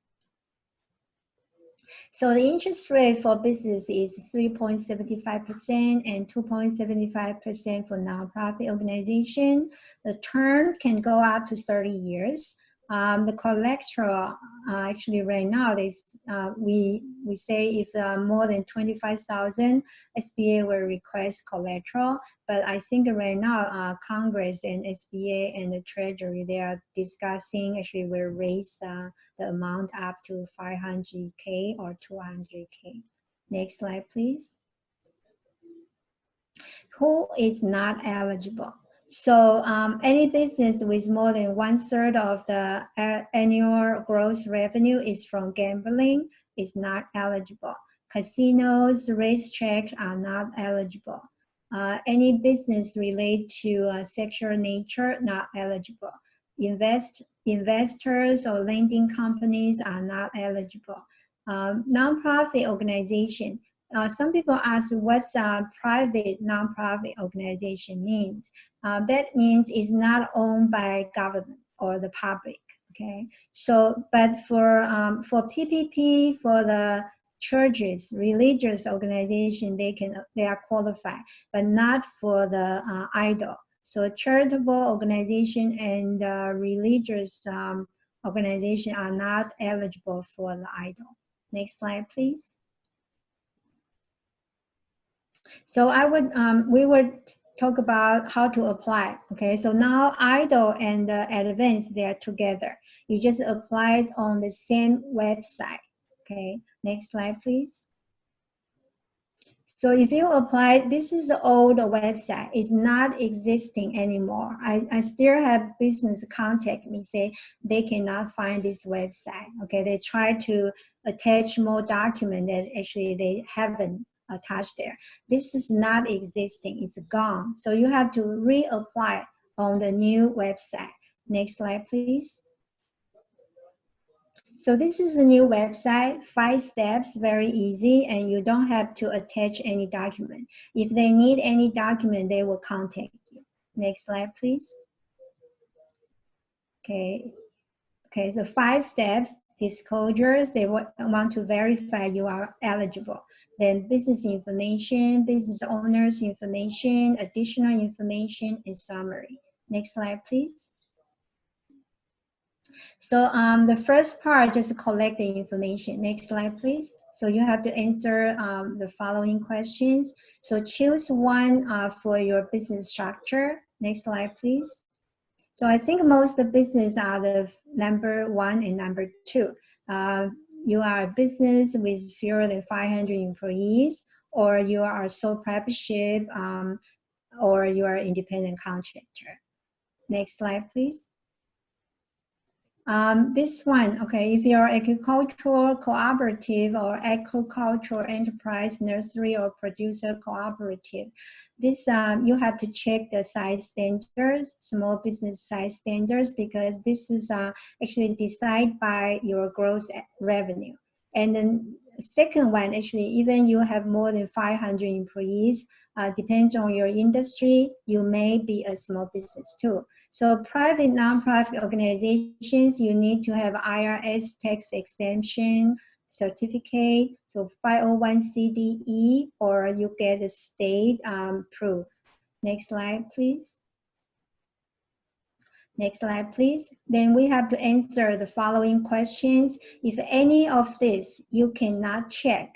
So the interest rate for business is 3.75% and 2.75% for nonprofit organization. The term can go up to 30 years. The collateral, actually right now, we say if more than 25,000, SBA will request collateral. But I think right now, Congress and SBA and the Treasury, they are discussing, actually will raise the amount up to 500K or 200K. Next slide, please. Who is not eligible? So any business with more than 1/3 of the annual gross revenue is from gambling is not eligible. Casinos, racetracks are not eligible. Any business related to sexual nature, not eligible. Investors or lending companies are not eligible. Nonprofit organization. Some people ask what's a private nonprofit organization means. That means it's not owned by government or the public. Okay, so but for PPP, for the churches, religious organization, they are qualified, but not for the EIDL. So charitable organization and religious organization are not eligible for the EIDL. Next slide, please. So we would talk about how to apply. Okay, so now EIDL and advanced, they are together. You just apply it on the same website. Okay, next slide, please. So if you apply, this is the old website. It's not existing anymore. I still have business contact me, say they cannot find this website. Okay, they try to attach more document that actually they haven't attached there. This is not existing, it's gone. So you have to reapply on the new website. Next slide, please. So this is the new website, 5 steps, very easy, and you don't have to attach any document. If they need any document, they will contact you. Next slide, please. Okay, so 5 steps, disclosures, they want to verify you are eligible. Then business information, business owner's information, additional information, and summary. Next slide, please. So the first part, just collect the information. Next slide, please. So you have to answer the following questions. So choose one for your business structure. Next slide, please. So I think most of the business are the number 1 and number 2. You are a business with fewer than 500 employees, or you are a sole proprietorship, or you are an independent contractor. Next slide, please. This one, okay, if you're agricultural cooperative or agricultural enterprise, nursery or producer cooperative, this you have to check the size standards, small business size standards, because this is actually decided by your gross revenue. And then second one, actually, even you have more than 500 employees, depends on your industry, you may be a small business too. So private nonprofit organizations, you need to have IRS tax exemption certificate, so 501(c)(d)(e), or you get a state proof. Next slide, please. Next slide, please. Then we have to answer the following questions. If any of this you cannot check,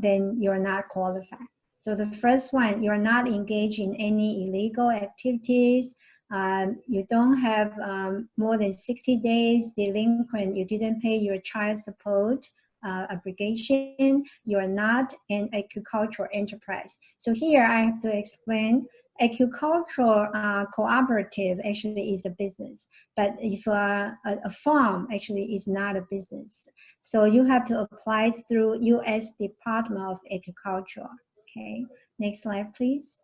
then you're not qualified. So the first one, you're not engaged in any illegal activities. You don't have more than 60 days delinquent, you didn't pay your child support obligation, you're not an agricultural enterprise. So here I have to explain, agricultural cooperative actually is a business, but if a farm actually is not a business. So you have to apply through U.S. Department of Agriculture. Okay, next slide, please.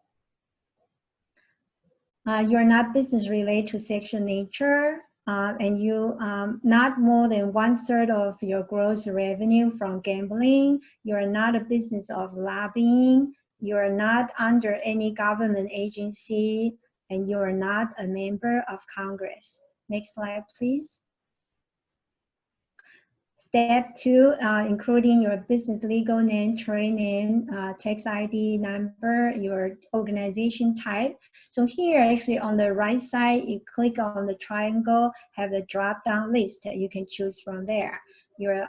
You're not business related to sexual nature, and you not more than 1/3 of your gross revenue from gambling. You're not a business of lobbying. You're not under any government agency, and you're not a member of Congress. Next slide, please. Step 2, including your business legal name, trade name, tax ID number, your organization type. So here, actually on the right side, you click on the triangle, have the drop-down list that you can choose from there.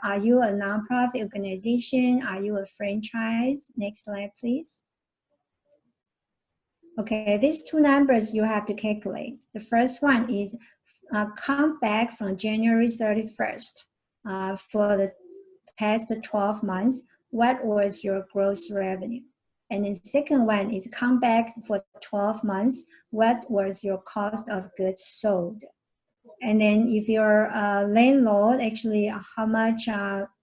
Are you a nonprofit organization? Are you a franchise? Next slide, please. Okay, these 2 numbers you have to calculate. The first one is count back from January 31st. For the past 12 months, what was your gross revenue? And then second one is come back for 12 months, what was your cost of goods sold? And then if you're a landlord, actually how much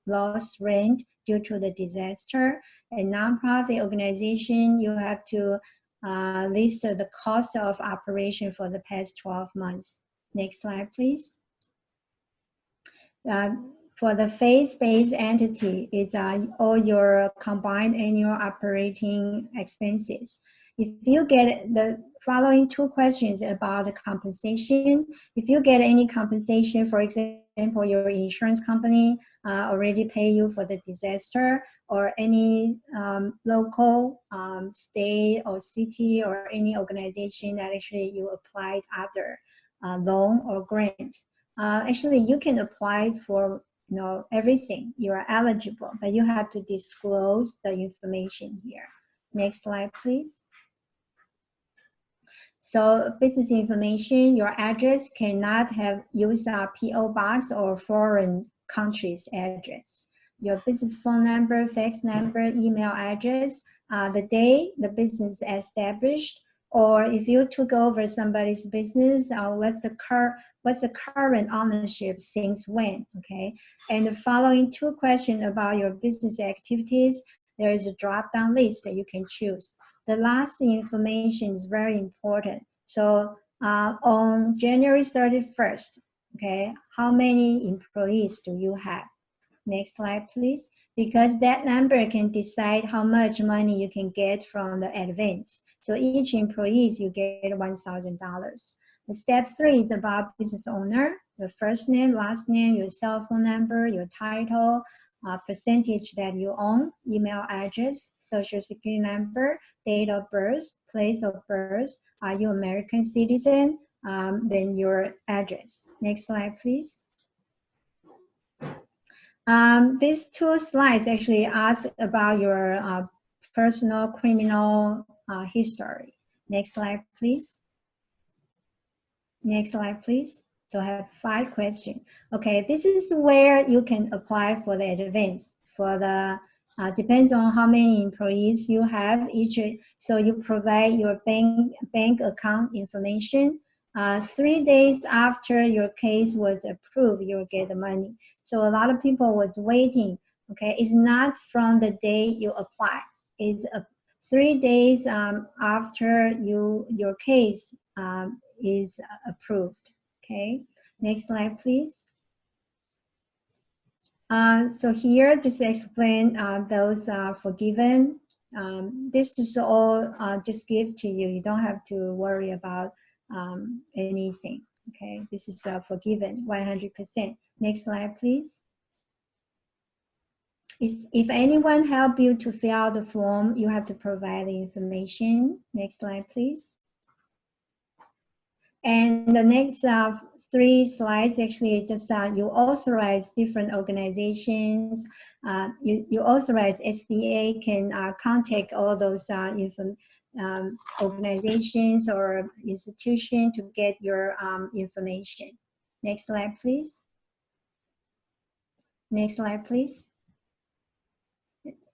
lost rent due to the disaster. A nonprofit organization, you have to list the cost of operation for the past 12 months. Next slide, please. For the phase-based entity, is all your combined annual operating expenses. If you get the following two questions about the compensation, if you get any compensation, for example, your insurance company already pay you for the disaster, or any local, state or city or any organization that actually you applied other loan or grant. Actually, you can apply for everything. You are eligible, but you have to disclose the information here. Next slide, please. So business information, your address cannot have used a PO box or foreign country's address. Your business phone number, fax number, email address, the day the business established, or if you took over somebody's business, what's the current ownership since when, okay? And the following two questions about your business activities, there is a drop-down list that you can choose. The last information is very important. So on January 31st, okay, how many employees do you have? Next slide, please. Because that number can decide how much money you can get from the advance. So each employee, you get $1,000. The step 3 is about business owner, your first name, last name, your cell phone number, your title, percentage that you own, email address, social security number, date of birth, place of birth, are you American citizen, then your address. Next slide, please. These two slides actually ask about your personal criminal history. Next slide, please. Next slide, please. So I have 5 questions. Okay, this is where you can apply for the advance. For the depends on how many employees you have each. So you provide your bank account information. 3 days after your case was approved, you'll get the money. So a lot of people was waiting. Okay, it's not from the day you apply. It's 3 days after your case is approved. Okay, next slide, please. So here, just explain those forgiven. This is all just give to you. You don't have to worry about anything. Okay, this is forgiven 100%. Next slide, please. If anyone help you to fill out the form, you have to provide the information. Next slide, please. And the next 3 slides actually just you authorize different organizations. You authorize SBA can contact all those organizations or institutions to get your information. Next slide, please. Next slide, please.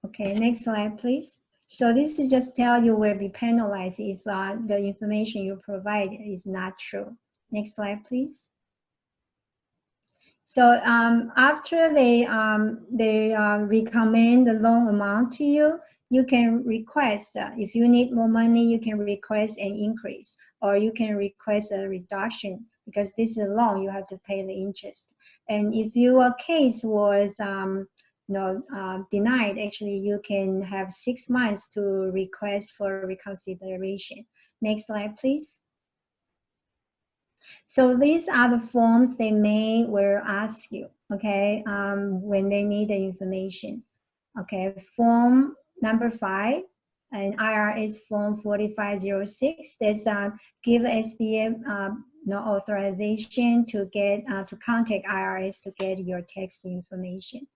Okay, next slide, please. So this is just tell you will be penalized if the information you provide is not true. Next slide, please. So after they recommend the loan amount to you, you can request, if you need more money, you can request an increase, or you can request a reduction, because this is a loan, you have to pay the interest. And if your case was denied, actually you can have 6 months to request for reconsideration. Next slide, please. So these are the forms they will ask you, okay, when they need the information. Okay, form number 5, and IRS form 4506, that's give SBA authorization to get to contact IRS to get your tax information.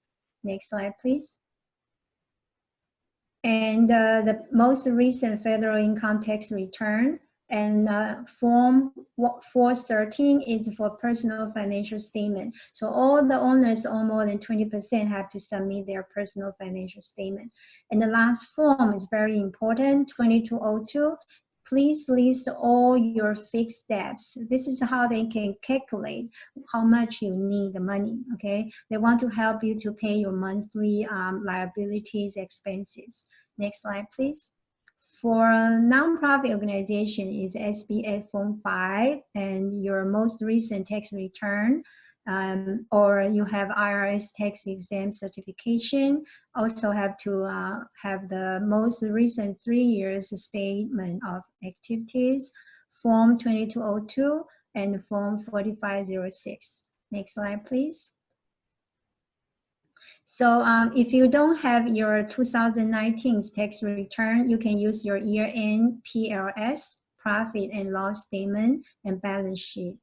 Next slide, please. And the most recent federal income tax return, and form 413 is for personal financial statement. So all the owners own more than 20% have to submit their personal financial statement. And the last form is very important, 2202. Please list all your fixed debts. This is how they can calculate how much you need the money, okay? They want to help you to pay your monthly liabilities, expenses. Next slide, please. For a nonprofit organization is SBA Form 5 and your most recent tax return, or you have IRS tax exempt certification. Also have to have the most recent 3 years statement of activities, Form 2202 and Form 4506. Next slide, please. So if you don't have your 2019 tax return, you can use your year-end PLS, profit and loss statement, and balance sheet.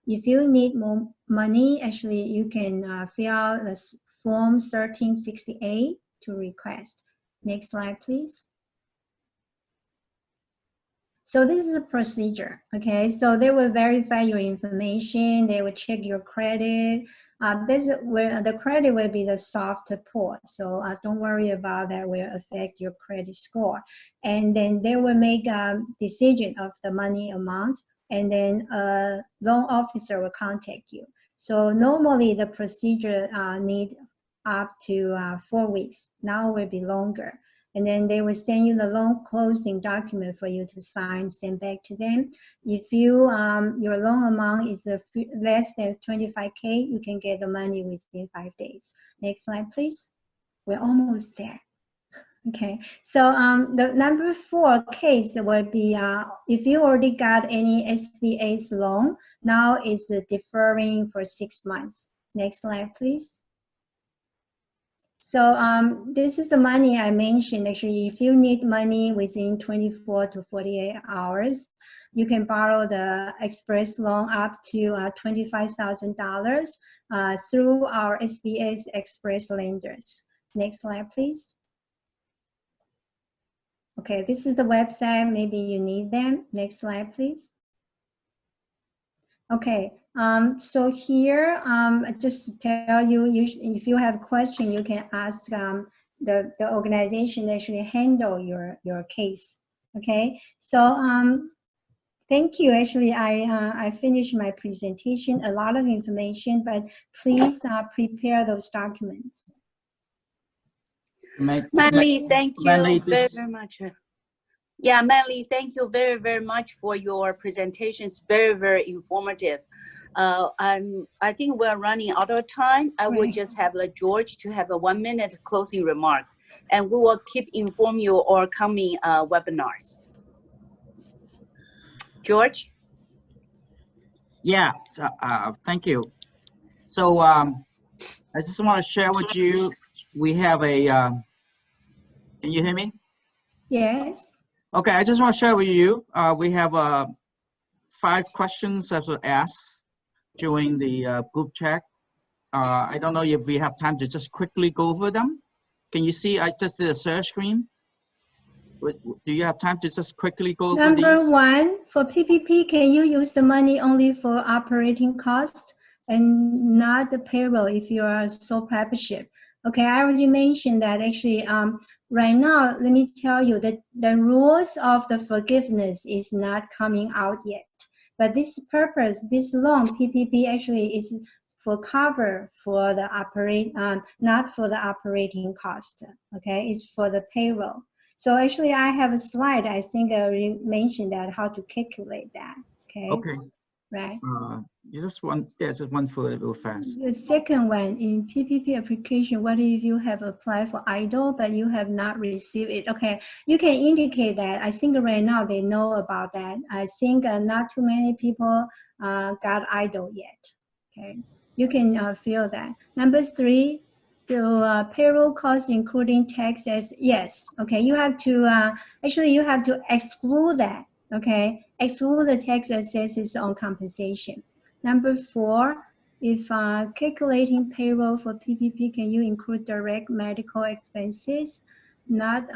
If you need more money, actually you can fill out the Form 1368 to request. Next slide, please. So this is a procedure, okay? So they will verify your information, they will check your credit. This is where the credit will be the soft pull, so don't worry about that will affect your credit score. And then they will make a decision of the money amount, and then a loan officer will contact you. So normally the procedure need up to 4 weeks. Now it will be longer. And then they will send you the loan closing document for you to sign, send back to them. If you your loan amount is less than 25K, you can get the money within 5 days. Next slide, please. We're almost there. Okay, so the number 4 case will be if you already got any SBA's loan, now is the deferring for 6 months. Next slide, please. So this is the money I mentioned. Actually, if you need money within 24 to 48 hours, you can borrow the express loan up to $25,000 through our SBA's express lenders. Next slide, please. Okay, this is the website. Maybe you need them. Next slide, please. Okay, so here, just to tell you, if you have a question, you can ask the organization actually handle your case. Okay, so thank you. Actually, I finished my presentation, a lot of information, but please prepare those documents. Man-Li, thank you Man-Li, very much. Yeah, Man-Li, thank you very, very much for your presentations. Very, very informative. I think we're running out of time. I will just have George to have a 1-minute closing remark, and we will keep inform you or coming webinars. George? Yeah, thank you. So I just want to share with you, we have a, can you hear me? Yes. Okay, I just want to share with you, we have 5 questions that were asked during the group chat. I don't know if we have time to just quickly go over them. Can you see, I just did a share screen. Do you have time to just quickly go over these? Number 1, for PPP, can you use the money only for operating costs and not the payroll if you are a sole proprietorship? Okay, I already mentioned that actually right now, let me tell you that the rules of the forgiveness is not coming out yet. But this purpose, this loan, PPP actually is for cover for the not for the operating cost, okay? It's for the payroll. So actually I have a slide, I think I already mentioned that, how to calculate that, okay? Okay. Right. You just want, yeah, just one for it real fast. The second one, in PPP application, what if you have applied for EIDL, but you have not received it? Okay, you can indicate that. I think right now they know about that. I think not too many people got EIDL yet, okay? You can feel that. Number 3, the payroll costs including taxes, yes, okay, you have to, actually you have to exclude that, okay? Exclude the tax assessors on compensation. Number 4, if calculating payroll for PPP, can you include direct medical expenses? Not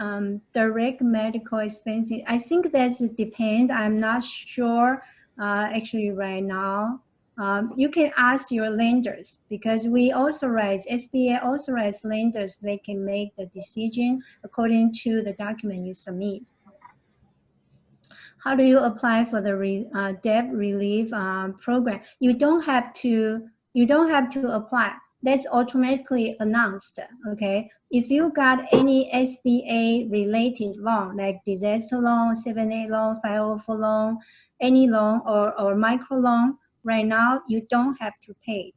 direct medical expenses. I think that depends. I'm not sure actually right now. You can ask your lenders because we authorize, SBA authorized lenders, they can make the decision according to the document you submit. How do you apply for the debt relief program? You don't have to apply. that's automatically announced, okay? If you got any SBA related loan, like disaster loan, 7A loan, 504 loan, any loan or micro loan, right now you don't have to pay.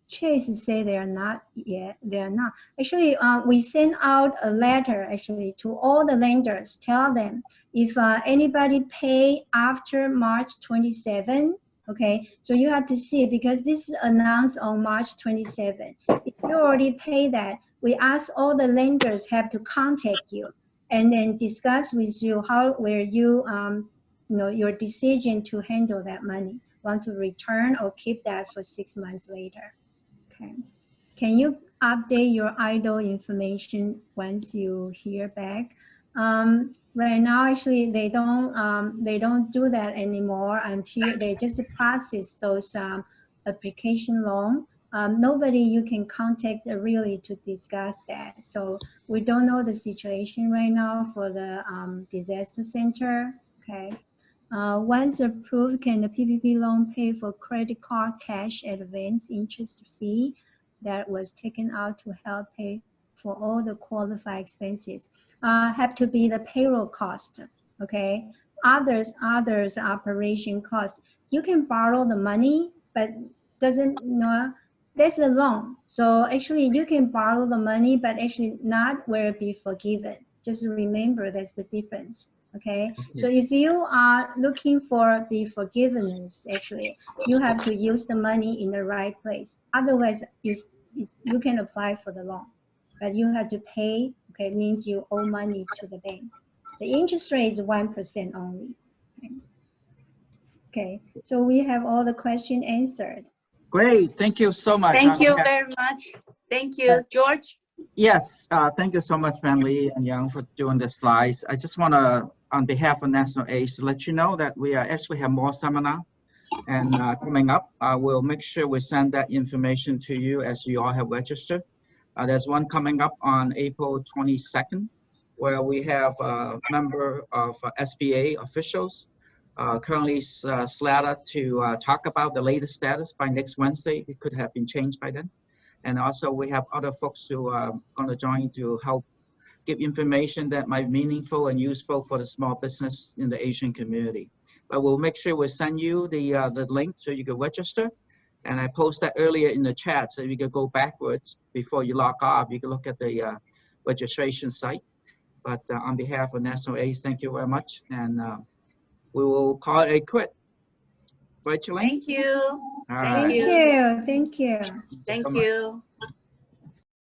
Chase say they are not yet. They are not. Actually, we sent out a letter actually to all the lenders. Tell them if anybody pay after March 27, okay. So you have to see it because this is announced on March 27. If you already pay that, we ask all the lenders have to contact you and then discuss with you how where you you know your decision to handle that money. Want to return or keep that for 6 months later. Okay. Can you update your EIDL information once you hear back? Right now, actually, they don't do that anymore until they just process those application loan. Nobody you can contact really to discuss that. So we don't know the situation right now for the disaster center. Okay. Once approved, can the PPP loan pay for credit card cash advance interest fee that was taken out to help pay for all the qualified expenses? Have to be the payroll cost, okay? Others operation cost. You can borrow the money, but doesn't know that's a loan. So actually you can borrow the money, but actually not where it be forgiven. Just remember that's the difference. Okay, so if you are looking for the forgiveness, actually, you have to use the money in the right place. Otherwise, you can apply for the loan, but you have to pay. Okay, means you owe money to the bank. The interest rate is 1% only. Okay, so we have all the questions answered. Great, thank you so much. Thank you very much. Thank you, George. Yes, thank you so much, Man-Li and Young, for doing the slides. I just want to, on behalf of National ACE, to let you know that we actually have more seminar and coming up. We'll make sure we send that information to you as you all have registered. There's one coming up on April 22nd, where we have a member of SBA officials currently slated to talk about the latest status by next Wednesday. It could have been changed by then. And also we have other folks who are going to join to help give information that might be meaningful and useful for the small business in the Asian community. But we'll make sure we send you the link so you can register. And I posted that earlier in the chat, so you can go backwards before you log off. You can look at the registration site. But on behalf of National ACE, thank you very much. And we will call it a quit. Right, Chilling? Thank you. All Thank right. you. Thank you. Thank you.